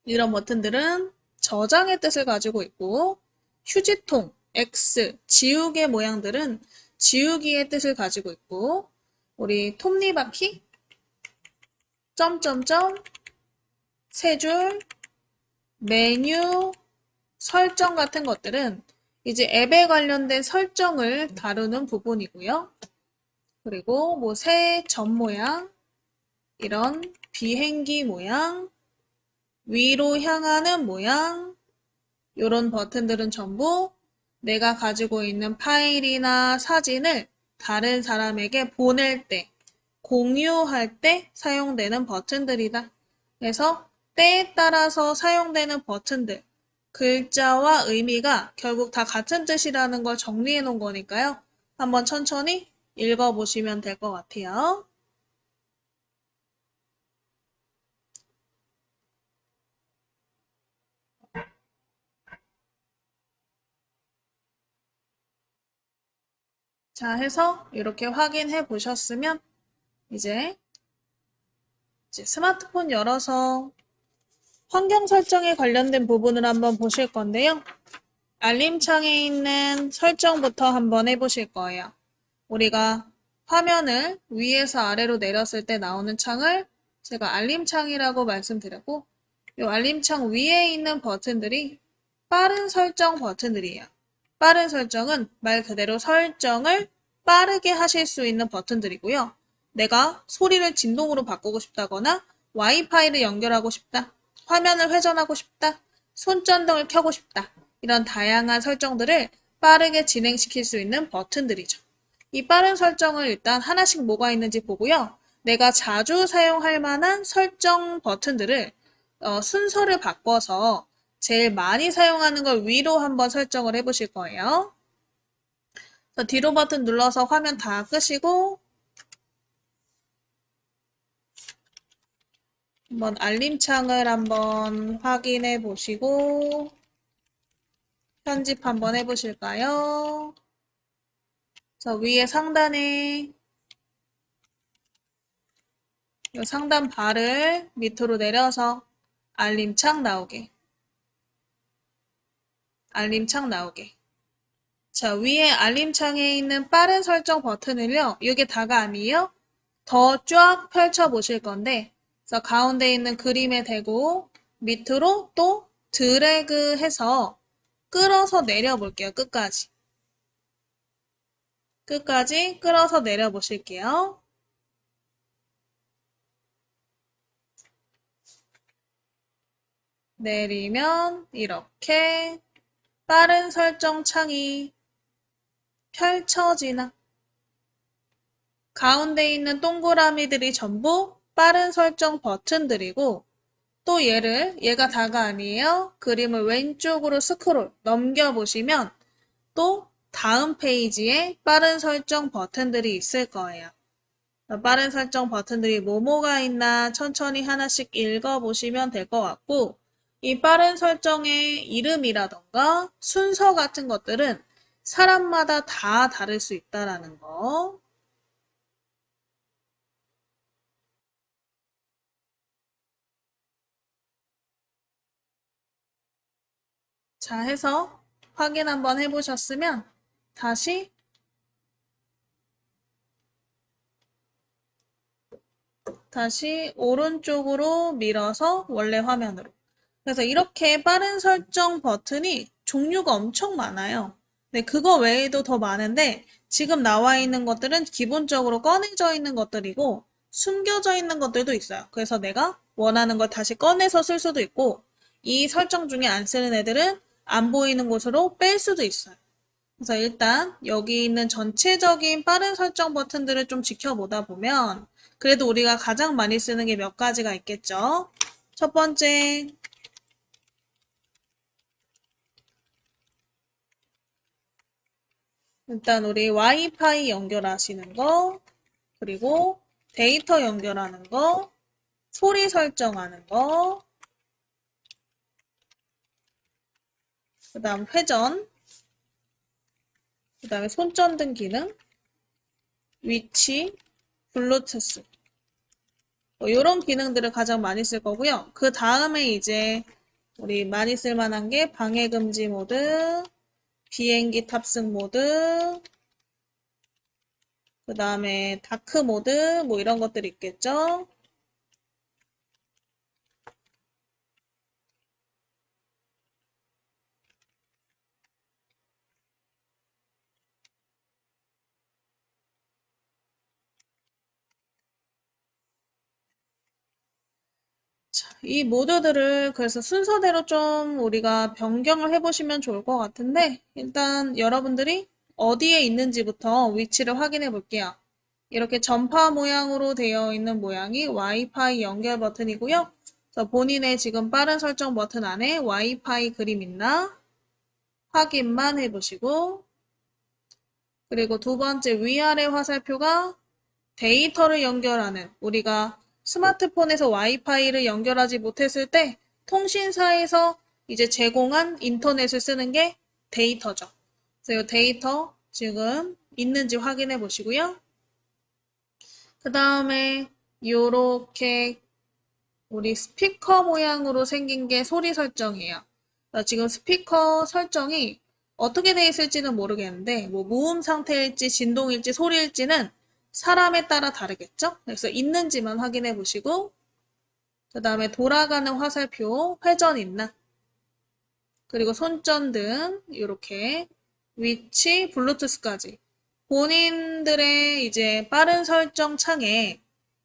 이런 버튼들은 저장의 뜻을 가지고 있고 휴지통, X, 지우개 모양들은 지우기의 뜻을 가지고 있고 우리 톱니바퀴, 점점점, 세 줄, 메뉴, 설정 같은 것들은 이제 앱에 관련된 설정을 다루는 부분이고요. 그리고 뭐 새 점 모양, 이런 비행기 모양, 위로 향하는 모양, 이런 버튼들은 전부 내가 가지고 있는 파일이나 사진을 다른 사람에게 보낼 때, 공유할 때 사용되는 버튼들이다. 그래서 때에 따라서 사용되는 버튼들, 글자와 의미가 결국 다 같은 뜻이라는 걸 정리해 놓은 거니까요. 한번 천천히 읽어보시면 될 것 같아요. 자, 해서 이렇게 확인해 보셨으면 이제 이제 스마트폰 열어서 환경 설정에 관련된 부분을 한번 보실 건데요. 알림창에 있는 설정부터 한번 해보실 거예요. 우리가 화면을 위에서 아래로 내렸을 때 나오는 창을 제가 알림창이라고 말씀드렸고, 이 알림창 위에 있는 버튼들이 빠른 설정 버튼들이에요. 빠른 설정은 말 그대로 설정을 빠르게 하실 수 있는 버튼들이고요. 내가 소리를 진동으로 바꾸고 싶다거나 와이파이를 연결하고 싶다, 화면을 회전하고 싶다, 손전등을 켜고 싶다, 이런 다양한 설정들을 빠르게 진행시킬 수 있는 버튼들이죠. 이 빠른 설정을 일단 하나씩 뭐가 있는지 보고요. 내가 자주 사용할 만한 설정 버튼들을 순서를 바꿔서 제일 많이 사용하는 걸 위로 한번 설정을 해보실 거예요. 뒤로 버튼 눌러서 화면 다 끄시고 한번 알림창을 한번 확인해 보시고 편집 한번 해보실까요? 위에 상단에 이 상단 바를 밑으로 내려서 알림창 나오게. 알림창 나오게. 자, 위에 알림창에 있는 빠른 설정 버튼을요. 이게 다가 아니에요. 더 쫙 펼쳐 보실 건데 그래서 가운데 있는 그림에 대고 밑으로 또 드래그 해서 끌어서 내려 볼게요. 끝까지. 끝까지 끌어서 내려 보실게요. 내리면 이렇게 빠른 설정 창이 펼쳐지나. 가운데 있는 동그라미들이 전부 빠른 설정 버튼들이고 또 얘가 다가 아니에요. 그림을 왼쪽으로 스크롤 넘겨보시면 또 다음 페이지에 빠른 설정 버튼들이 있을 거예요. 빠른 설정 버튼들이 뭐뭐가 있나 천천히 하나씩 읽어보시면 될 것 같고 이 빠른 설정의 이름이라던가 순서 같은 것들은 사람마다 다 다를 수 있다라는 거. 자, 해서 확인 한번 해보셨으면 다시 오른쪽으로 밀어서 원래 화면으로. 그래서 이렇게 빠른 설정 버튼이 종류가 엄청 많아요. 네, 그거 외에도 더 많은데 지금 나와 있는 것들은 기본적으로 꺼내져 있는 것들이고 숨겨져 있는 것들도 있어요. 그래서 내가 원하는 걸 다시 꺼내서 쓸 수도 있고 이 설정 중에 안 쓰는 애들은 안 보이는 곳으로 뺄 수도 있어요. 그래서 일단 여기 있는 전체적인 빠른 설정 버튼들을 좀 지켜보다 보면 그래도 우리가 가장 많이 쓰는 게 몇 가지가 있겠죠. 첫 번째, 일단 우리 와이파이 연결하시는 거, 그리고 데이터 연결하는 거, 소리 설정하는 거, 그 다음 회전, 그 다음에 손전등 기능, 위치, 블루투스 이런 기능들을 가장 많이 쓸 거고요. 그 다음에 이제 우리 많이 쓸 만한 게 방해 금지 모드, 비행기 탑승 모드, 그 다음에 다크 모드 뭐 이런 것들이 있겠죠. 자, 이 모드들을 그래서 순서대로 좀 우리가 변경을 해보시면 좋을 것 같은데 일단 여러분들이 어디에 있는지부터 위치를 확인해 볼게요. 이렇게 전파 모양으로 되어 있는 모양이 와이파이 연결 버튼이고요. 그래서 본인의 지금 빠른 설정 버튼 안에 와이파이 그림 있나 확인만 해보시고 그리고 두 번째 위아래 화살표가 데이터를 연결하는 우리가 스마트폰에서 와이파이를 연결하지 못했을 때 통신사에서 이제 제공한 인터넷을 쓰는 게 데이터죠. 그래서 이 데이터 지금 있는지 확인해 보시고요. 그 다음에 요렇게 우리 스피커 모양으로 생긴 게 소리 설정이에요. 나 지금 스피커 설정이 어떻게 돼 있을지는 모르겠는데, 뭐 무음 상태일지 진동일지 소리일지는 사람에 따라 다르겠죠? 그래서 있는지만 확인해 보시고, 그 다음에 돌아가는 화살표, 회전 있나? 그리고 손전등, 이렇게 위치, 블루투스까지. 본인들의 이제 빠른 설정 창에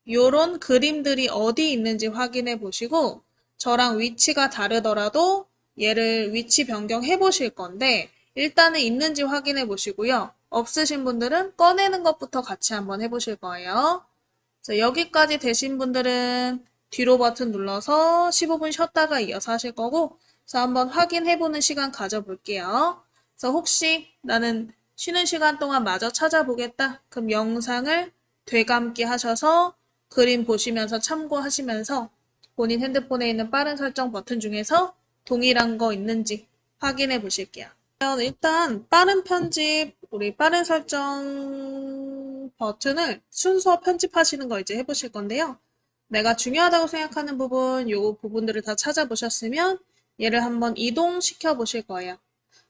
요런 그림들이 어디 있는지 확인해 보시고 저랑 위치가 다르더라도 얘를 위치 변경해 보실 건데 일단은 있는지 확인해 보시고요. 없으신 분들은 꺼내는 것부터 같이 한번 해 보실 거예요. 그래서 여기까지 되신 분들은 뒤로 버튼 눌러서 15분 쉬었다가 이어서 하실 거고 그래서 한번 확인해 보는 시간 가져볼게요. 그래서 혹시 나는 쉬는 시간 동안 마저 찾아보겠다. 그럼 영상을 되감기 하셔서 그림 보시면서 참고하시면서 본인 핸드폰에 있는 빠른 설정 버튼 중에서 동일한 거 있는지 확인해 보실게요. 일단 빠른 편집, 우리 빠른 설정 버튼을 순서 편집하시는 거 이제 해보실 건데요. 내가 중요하다고 생각하는 부분, 요 부분들을 다 찾아보셨으면 얘를 한번 이동시켜 보실 거예요.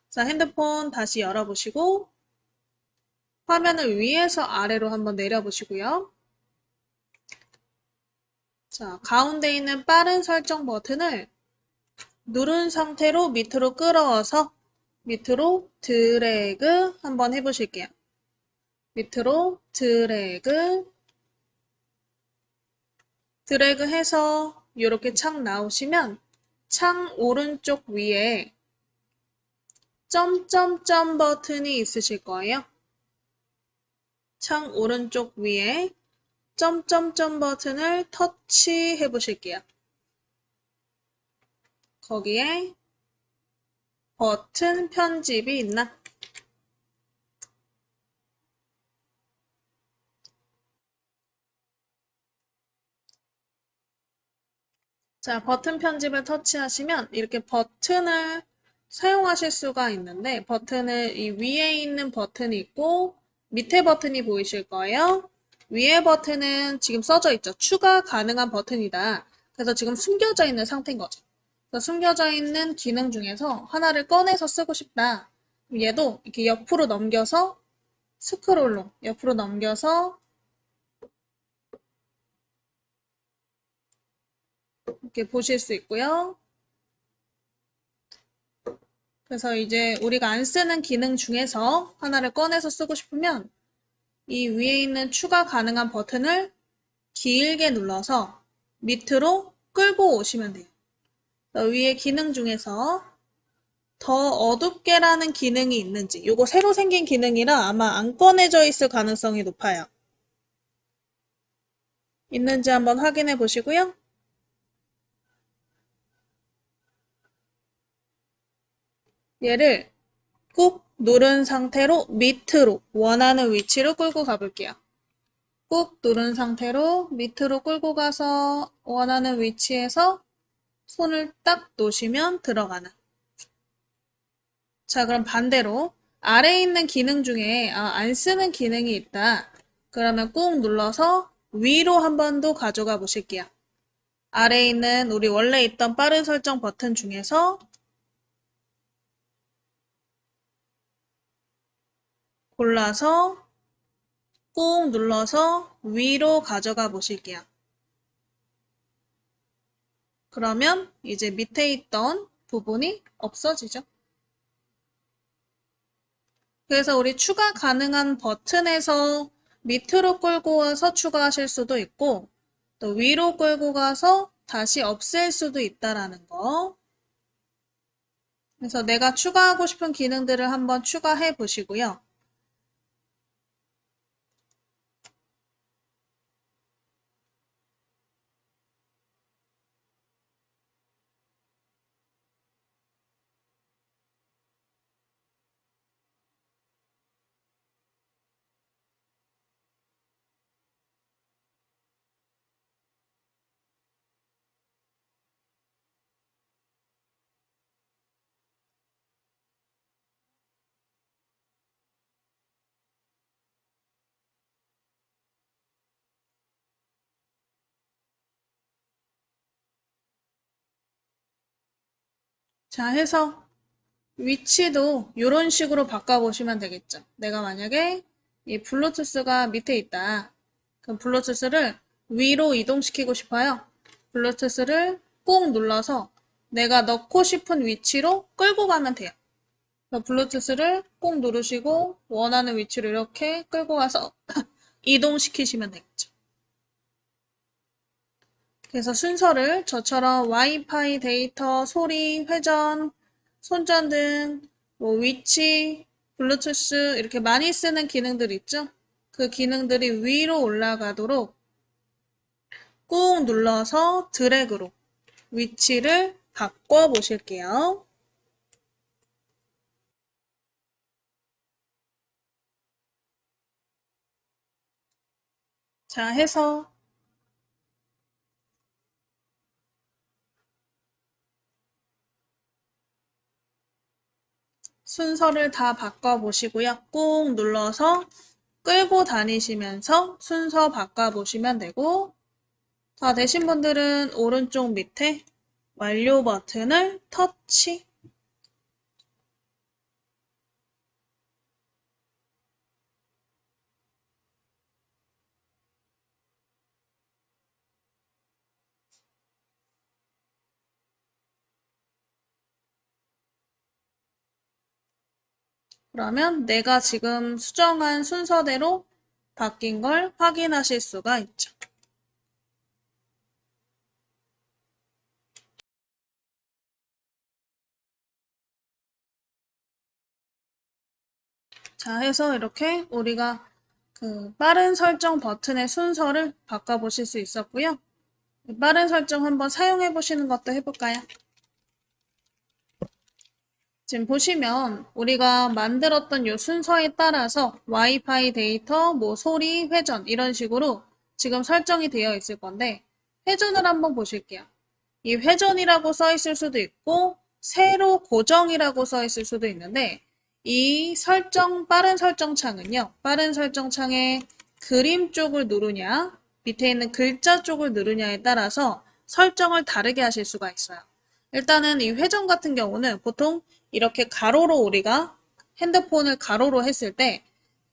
자, 핸드폰 다시 열어보시고 화면을 위에서 아래로 한번 내려보시고요. 자, 가운데 있는 빠른 설정 버튼을 누른 상태로 밑으로 끌어와서 밑으로 드래그 한번 해보실게요. 밑으로 드래그 해서 이렇게 창 나오시면 창 오른쪽 위에 점점점 버튼이 있으실 거예요. 창 오른쪽 위에 점점점 버튼을 터치해 보실게요. 거기에 버튼 편집이 있나? 자, 버튼 편집을 터치하시면 이렇게 버튼을 사용하실 수가 있는데 버튼을 이 위에 있는 버튼이 있고 밑에 버튼이 보이실 거예요. 위에 버튼은 지금 써져 있죠. 추가 가능한 버튼이다. 그래서 지금 숨겨져 있는 상태인 거죠. 그래서 숨겨져 있는 기능 중에서 하나를 꺼내서 쓰고 싶다. 얘도 이렇게 옆으로 넘겨서 스크롤로 옆으로 넘겨서 이렇게 보실 수 있고요. 그래서 이제 우리가 안 쓰는 기능 중에서 하나를 꺼내서 쓰고 싶으면 이 위에 있는 추가 가능한 버튼을 길게 눌러서 밑으로 끌고 오시면 돼요. 위에 기능 중에서 더 어둡게라는 기능이 있는지 요거 새로 생긴 기능이라 아마 안 꺼내져 있을 가능성이 높아요. 있는지 한번 확인해 보시고요. 얘를 꾹 누른 상태로 밑으로 원하는 위치로 끌고 가볼게요. 꾹 누른 상태로 밑으로 끌고 가서 원하는 위치에서 손을 딱 놓으시면 들어가는. 자, 그럼 반대로 아래에 있는 기능 중에 안 쓰는 기능이 있다. 그러면 꾹 눌러서 위로 한 번 더 가져가 보실게요. 아래에 있는 우리 원래 있던 빠른 설정 버튼 중에서 골라서 꾹 눌러서 위로 가져가 보실게요. 그러면 이제 밑에 있던 부분이 없어지죠. 그래서 우리 추가 가능한 버튼에서 밑으로 끌고 와서 추가하실 수도 있고 또 위로 끌고 가서 다시 없앨 수도 있다라는 거. 그래서 내가 추가하고 싶은 기능들을 한번 추가해 보시고요. 자, 해서 위치도 이런 식으로 바꿔보시면 되겠죠. 내가 만약에 이 블루투스가 밑에 있다. 그럼 블루투스를 위로 이동시키고 싶어요. 블루투스를 꾹 눌러서 내가 넣고 싶은 위치로 끌고 가면 돼요. 블루투스를 꾹 누르시고 원하는 위치로 이렇게 끌고 가서 이동시키시면 되겠죠. 그래서 순서를 저처럼 와이파이, 데이터, 소리, 회전, 손전등, 뭐 위치, 블루투스 이렇게 많이 쓰는 기능들 있죠? 그 기능들이 위로 올라가도록 꾹 눌러서 드래그로 위치를 바꿔 보실게요. 자, 해서 순서를 다 바꿔보시고요. 꾹 눌러서 끌고 다니시면서 순서 바꿔보시면 되고, 다 되신 분들은 오른쪽 밑에 완료 버튼을 터치. 그러면 내가 지금 수정한 순서대로 바뀐 걸 확인하실 수가 있죠. 자, 해서 이렇게 우리가 그 빠른 설정 버튼의 순서를 바꿔보실 수 있었고요. 빠른 설정 한번 사용해 보시는 것도 해볼까요? 지금 보시면 우리가 만들었던 이 순서에 따라서 와이파이 데이터, 뭐 소리, 회전 이런 식으로 지금 설정이 되어 있을 건데 회전을 한번 보실게요. 이 회전이라고 써 있을 수도 있고 세로 고정이라고 써 있을 수도 있는데 이 설정, 빠른 설정 창은요. 빠른 설정 창에 그림 쪽을 누르냐 밑에 있는 글자 쪽을 누르냐에 따라서 설정을 다르게 하실 수가 있어요. 일단은 이 회전 같은 경우는 보통 이렇게 가로로 우리가 핸드폰을 가로로 했을 때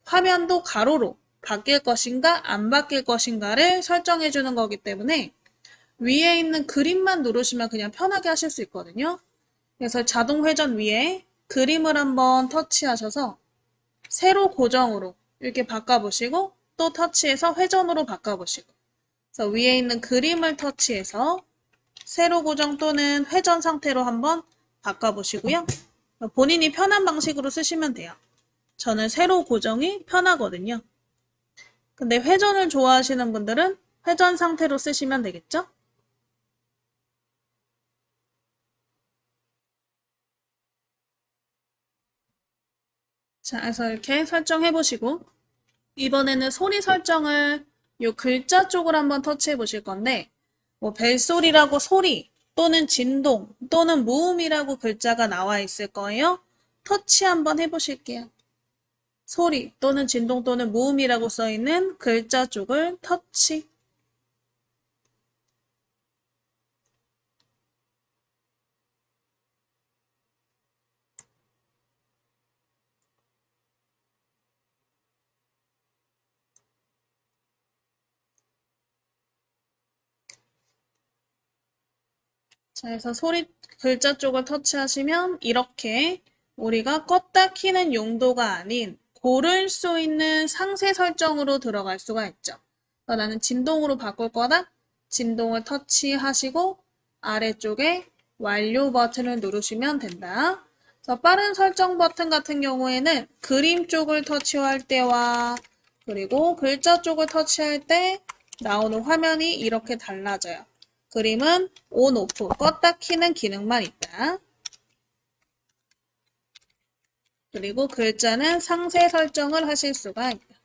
화면도 가로로 바뀔 것인가 안 바뀔 것인가를 설정해 주는 거기 때문에 위에 있는 그림만 누르시면 그냥 편하게 하실 수 있거든요. 그래서 자동 회전 위에 그림을 한번 터치하셔서 세로 고정으로 이렇게 바꿔보시고 또 터치해서 회전으로 바꿔보시고 그래서 위에 있는 그림을 터치해서 세로 고정 또는 회전 상태로 한번 바꿔보시고요. 본인이 편한 방식으로 쓰시면 돼요. 저는 세로 고정이 편하거든요. 근데 회전을 좋아하시는 분들은 회전 상태로 쓰시면 되겠죠? 자, 그래서 이렇게 설정해 보시고 이번에는 소리 설정을 요 글자 쪽을 한번 터치해 보실 건데 뭐 벨소리라고 소리 또는 진동 또는 무음이라고 글자가 나와 있을 거예요. 터치 한번 해보실게요. 소리 또는 진동 또는 무음이라고 써있는 글자 쪽을 터치. 자, 그래서 소리 글자 쪽을 터치하시면 이렇게 우리가 껐다 키는 용도가 아닌 고를 수 있는 상세 설정으로 들어갈 수가 있죠. 나는 진동으로 바꿀 거다. 진동을 터치하시고 아래쪽에 완료 버튼을 누르시면 된다. 그래서 빠른 설정 버튼 같은 경우에는 그림 쪽을 터치할 때와 그리고 글자 쪽을 터치할 때 나오는 화면이 이렇게 달라져요. 그림은 온, 오프, 껐다 키는 기능만 있다. 그리고 글자는 상세 설정을 하실 수가 있다.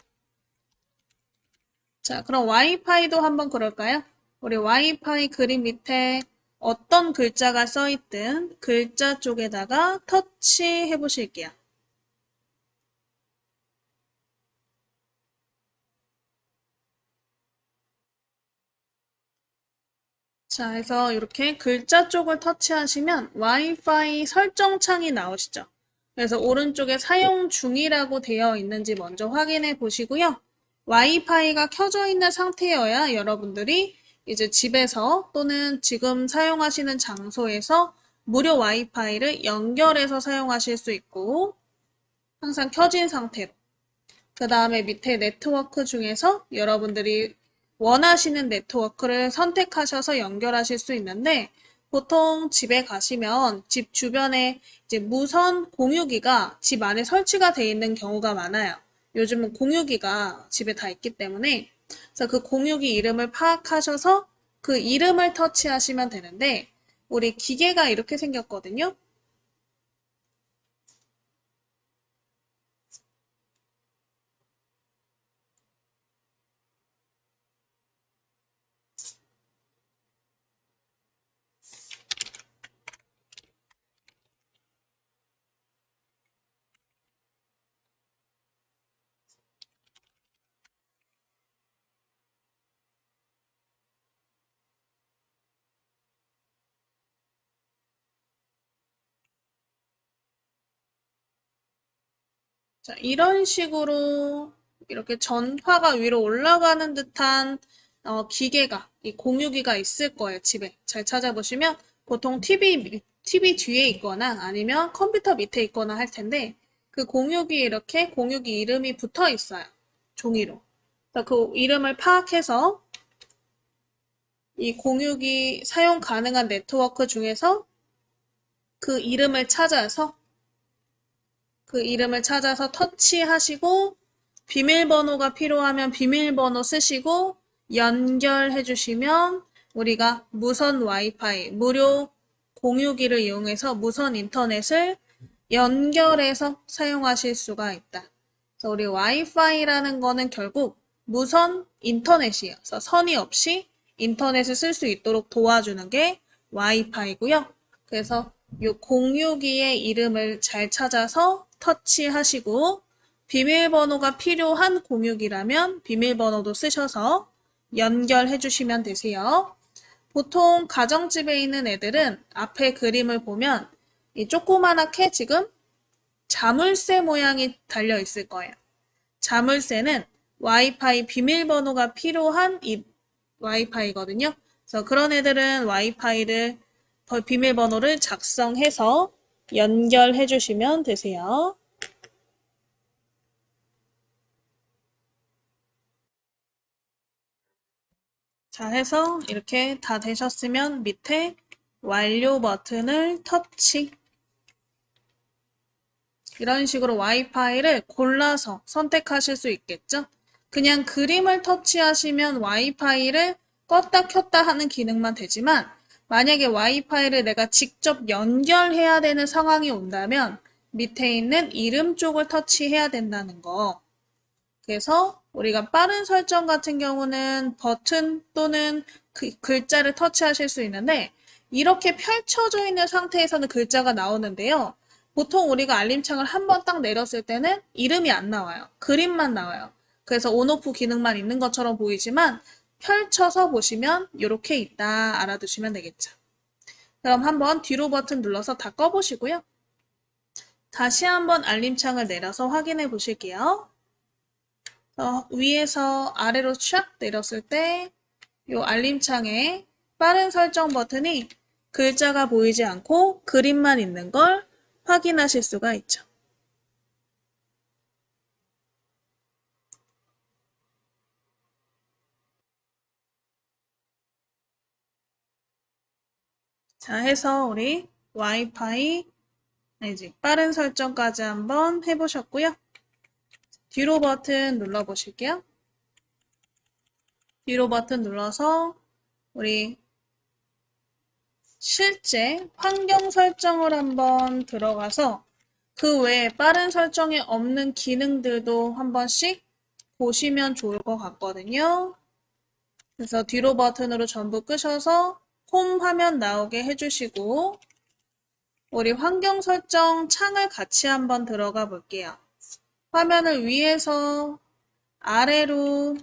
자, 그럼 와이파이도 한번 그럴까요? 우리 와이파이 그림 밑에 어떤 글자가 써있든 글자 쪽에다가 터치해 보실게요. 자, 해서 이렇게 글자 쪽을 터치하시면 와이파이 설정 창이 나오시죠. 그래서 오른쪽에 사용 중이라고 되어 있는지 먼저 확인해 보시고요. 와이파이가 켜져 있는 상태여야 여러분들이 이제 집에서 또는 지금 사용하시는 장소에서 무료 와이파이를 연결해서 사용하실 수 있고 항상 켜진 상태로. 그 다음에 밑에 네트워크 중에서 여러분들이 원하시는 네트워크를 선택하셔서 연결하실 수 있는데 보통 집에 가시면 집 주변에 이제 무선 공유기가 집 안에 설치가 되어 있는 경우가 많아요. 요즘은 공유기가 집에 다 있기 때문에 그래서 그 공유기 이름을 파악하셔서 그 이름을 터치하시면 되는데 우리 기계가 이렇게 생겼거든요. 자, 이런 식으로 이렇게 전파가 위로 올라가는 듯한 기계가, 이 공유기가 있을 거예요, 집에. 잘 찾아보시면 보통 TV 뒤에 있거나 아니면 컴퓨터 밑에 있거나 할 텐데 그 공유기 이렇게 공유기 이름이 붙어 있어요. 종이로. 그래서 그 이름을 파악해서 이 공유기 사용 가능한 네트워크 중에서 그 이름을 찾아서 터치하시고 비밀번호가 필요하면 비밀번호 쓰시고 연결해 주시면 우리가 무선 와이파이, 무료 공유기를 이용해서 무선 인터넷을 연결해서 사용하실 수가 있다. 그래서 우리 와이파이라는 거는 결국 무선 인터넷이에요. 그래서 선이 없이 인터넷을 쓸 수 있도록 도와주는 게 와이파이고요. 그래서 이 공유기의 이름을 잘 찾아서 터치하시고 비밀번호가 필요한 공유기라면 비밀번호도 쓰셔서 연결해 주시면 되세요. 보통 가정집에 있는 애들은 앞에 그림을 보면 이 조그만하게 지금 자물쇠 모양이 달려 있을 거예요. 자물쇠는 와이파이 비밀번호가 필요한 이 와이파이거든요. 그래서 그런 애들은 와이파이를 비밀번호를 작성해서 연결해 주시면 되세요. 자, 해서 이렇게 다 되셨으면 밑에 완료 버튼을 터치. 이런 식으로 와이파이를 골라서 선택하실 수 있겠죠? 그냥 그림을 터치하시면 와이파이를 껐다 켰다 하는 기능만 되지만 만약에 와이파이를 내가 직접 연결해야 되는 상황이 온다면 밑에 있는 이름 쪽을 터치해야 된다는 거. 그래서 우리가 빠른 설정 같은 경우는 버튼 또는 글자를 터치하실 수 있는데 이렇게 펼쳐져 있는 상태에서는 글자가 나오는데요. 보통 우리가 알림창을 한번 딱 내렸을 때는 이름이 안 나와요. 그림만 나와요. 그래서 온오프 기능만 있는 것처럼 보이지만 펼쳐서 보시면 이렇게 있다 알아두시면 되겠죠. 그럼 한번 뒤로 버튼 눌러서 다 꺼보시고요. 다시 한번 알림창을 내려서 확인해 보실게요. 위에서 아래로 샥 내렸을 때 이 알림창에 빠른 설정 버튼이 글자가 보이지 않고 그림만 있는 걸 확인하실 수가 있죠. 자, 해서 우리 와이파이 아니지 빠른 설정까지 한번 해보셨고요. 뒤로 버튼 눌러보실게요. 뒤로 버튼 눌러서 우리 실제 환경 설정을 한번 들어가서 그 외에 빠른 설정에 없는 기능들도 한 번씩 보시면 좋을 것 같거든요. 그래서 뒤로 버튼으로 전부 끄셔서 홈 화면 나오게 해주시고 우리 환경 설정 창을 같이 한번 들어가 볼게요. 화면을 위에서 아래로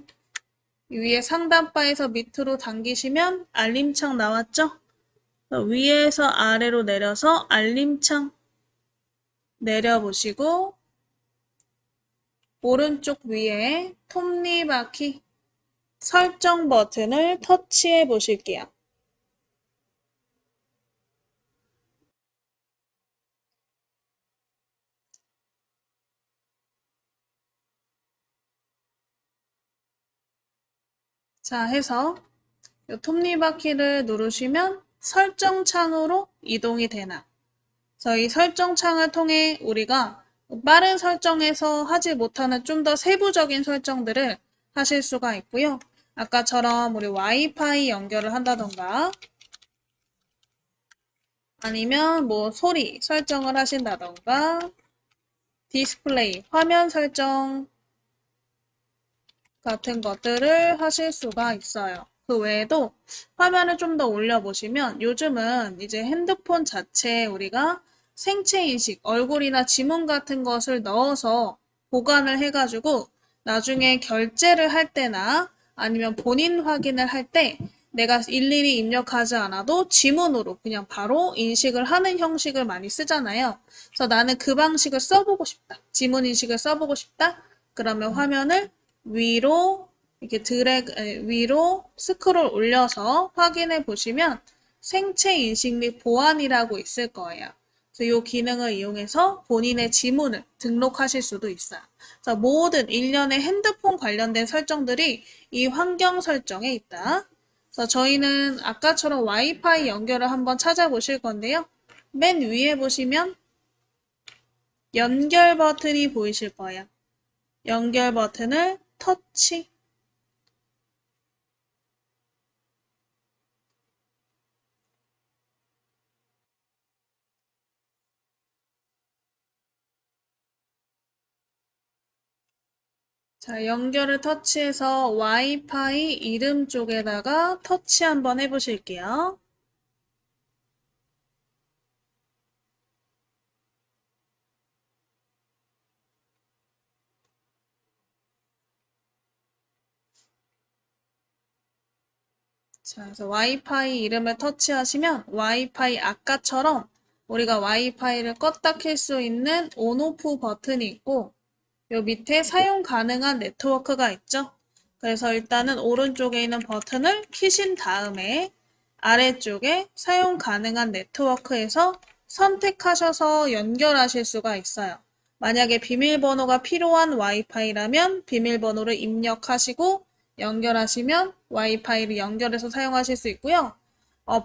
위에 상단바에서 밑으로 당기시면 알림창 나왔죠? 위에서 아래로 내려서 알림창 내려보시고 오른쪽 위에 톱니바퀴 설정 버튼을 터치해 보실게요. 자, 해서 이 톱니바퀴를 누르시면 설정 창으로 이동이 되나. 그래서 이 설정 창을 통해 우리가 빠른 설정에서 하지 못하는 좀 더 세부적인 설정들을 하실 수가 있고요. 아까처럼 우리 와이파이 연결을 한다던가 아니면 뭐 소리 설정을 하신다던가 디스플레이, 화면 설정 같은 것들을 하실 수가 있어요. 그 외에도 화면을 좀 더 올려보시면 요즘은 이제 핸드폰 자체에 우리가 생체 인식, 얼굴이나 지문 같은 것을 넣어서 보관을 해가지고 나중에 결제를 할 때나 아니면 본인 확인을 할 때 내가 일일이 입력하지 않아도 지문으로 그냥 바로 인식을 하는 형식을 많이 쓰잖아요. 그래서 나는 그 방식을 써보고 싶다. 지문 인식을 써보고 싶다. 그러면 화면을 위로 이렇게 위로 스크롤 올려서 확인해 보시면 생체 인식 및 보안이라고 있을 거예요. 그래서 이 기능을 이용해서 본인의 지문을 등록하실 수도 있어요. 그래서 모든 일련의 핸드폰 관련된 설정들이 이 환경 설정에 있다. 그래서 저희는 아까처럼 와이파이 연결을 한번 찾아보실 건데요. 맨 위에 보시면 연결 버튼이 보이실 거예요. 연결 버튼을 터치. 자, 연결을 터치해서 와이파이 이름 쪽에다가 터치 한번 해보실게요. 자, 그래서 와이파이 이름을 터치하시면 와이파이 아까처럼 우리가 와이파이를 껐다 켤 수 있는 온오프 버튼이 있고 요 밑에 사용 가능한 네트워크가 있죠. 그래서 일단은 오른쪽에 있는 버튼을 키신 다음에 아래쪽에 사용 가능한 네트워크에서 선택하셔서 연결하실 수가 있어요. 만약에 비밀번호가 필요한 와이파이라면 비밀번호를 입력하시고 연결하시면 와이파이를 연결해서 사용하실 수 있고요.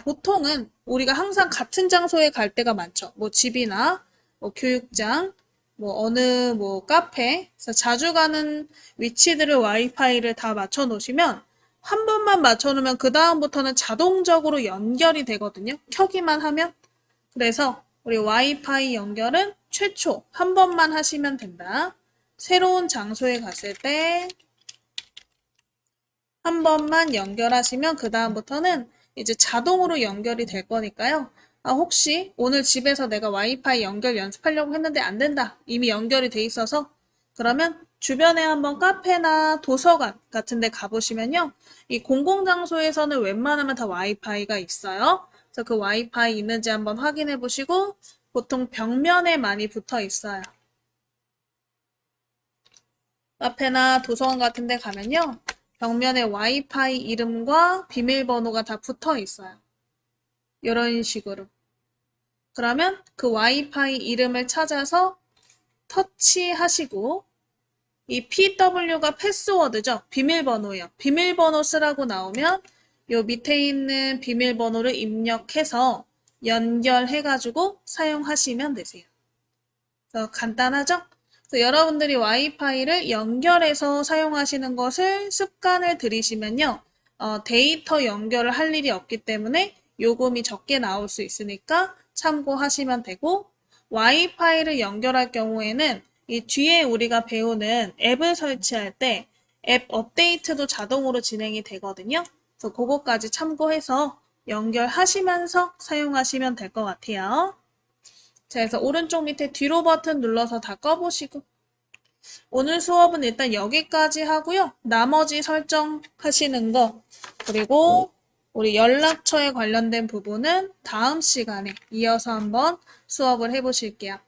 보통은 우리가 항상 같은 장소에 갈 때가 많죠. 뭐 집이나 뭐 교육장, 뭐 어느 뭐 카페, 그래서 자주 가는 위치들을 와이파이를 다 맞춰 놓으시면 한 번만 맞춰 놓으면 그 다음부터는 자동적으로 연결이 되거든요. 켜기만 하면. 그래서 우리 와이파이 연결은 최초 한 번만 하시면 된다. 새로운 장소에 갔을 때 한 번만 연결하시면 그 다음부터는 이제 자동으로 연결이 될 거니까요. 혹시 오늘 집에서 내가 와이파이 연결 연습하려고 했는데 안 된다. 이미 연결이 돼 있어서 그러면 주변에 한번 카페나 도서관 같은 데 가보시면요. 이 공공장소에서는 웬만하면 다 와이파이가 있어요. 그래서 그 와이파이 있는지 한번 확인해 보시고 보통 벽면에 많이 붙어 있어요. 카페나 도서관 같은 데 가면요. 벽면에 와이파이 이름과 비밀번호가 다 붙어 있어요. 이런 식으로. 그러면 그 와이파이 이름을 찾아서 터치하시고 이 PW가 패스워드죠. 비밀번호예요. 비밀번호 쓰라고 나오면 요 밑에 있는 비밀번호를 입력해서 연결해가지고 사용하시면 되세요. 그래서 간단하죠? 그래서 여러분들이 와이파이를 연결해서 사용하시는 것을 습관을 들이시면요. 데이터 연결을 할 일이 없기 때문에 요금이 적게 나올 수 있으니까 참고하시면 되고 와이파이를 연결할 경우에는 이 뒤에 우리가 배우는 앱을 설치할 때 앱 업데이트도 자동으로 진행이 되거든요. 그래서 그거까지 참고해서 연결하시면서 사용하시면 될 것 같아요. 자, 그래서 오른쪽 밑에 뒤로 버튼 눌러서 다 꺼보시고 오늘 수업은 일단 여기까지 하고요. 나머지 설정하시는 거, 그리고 우리 연락처에 관련된 부분은 다음 시간에 이어서 한번 수업을 해보실게요.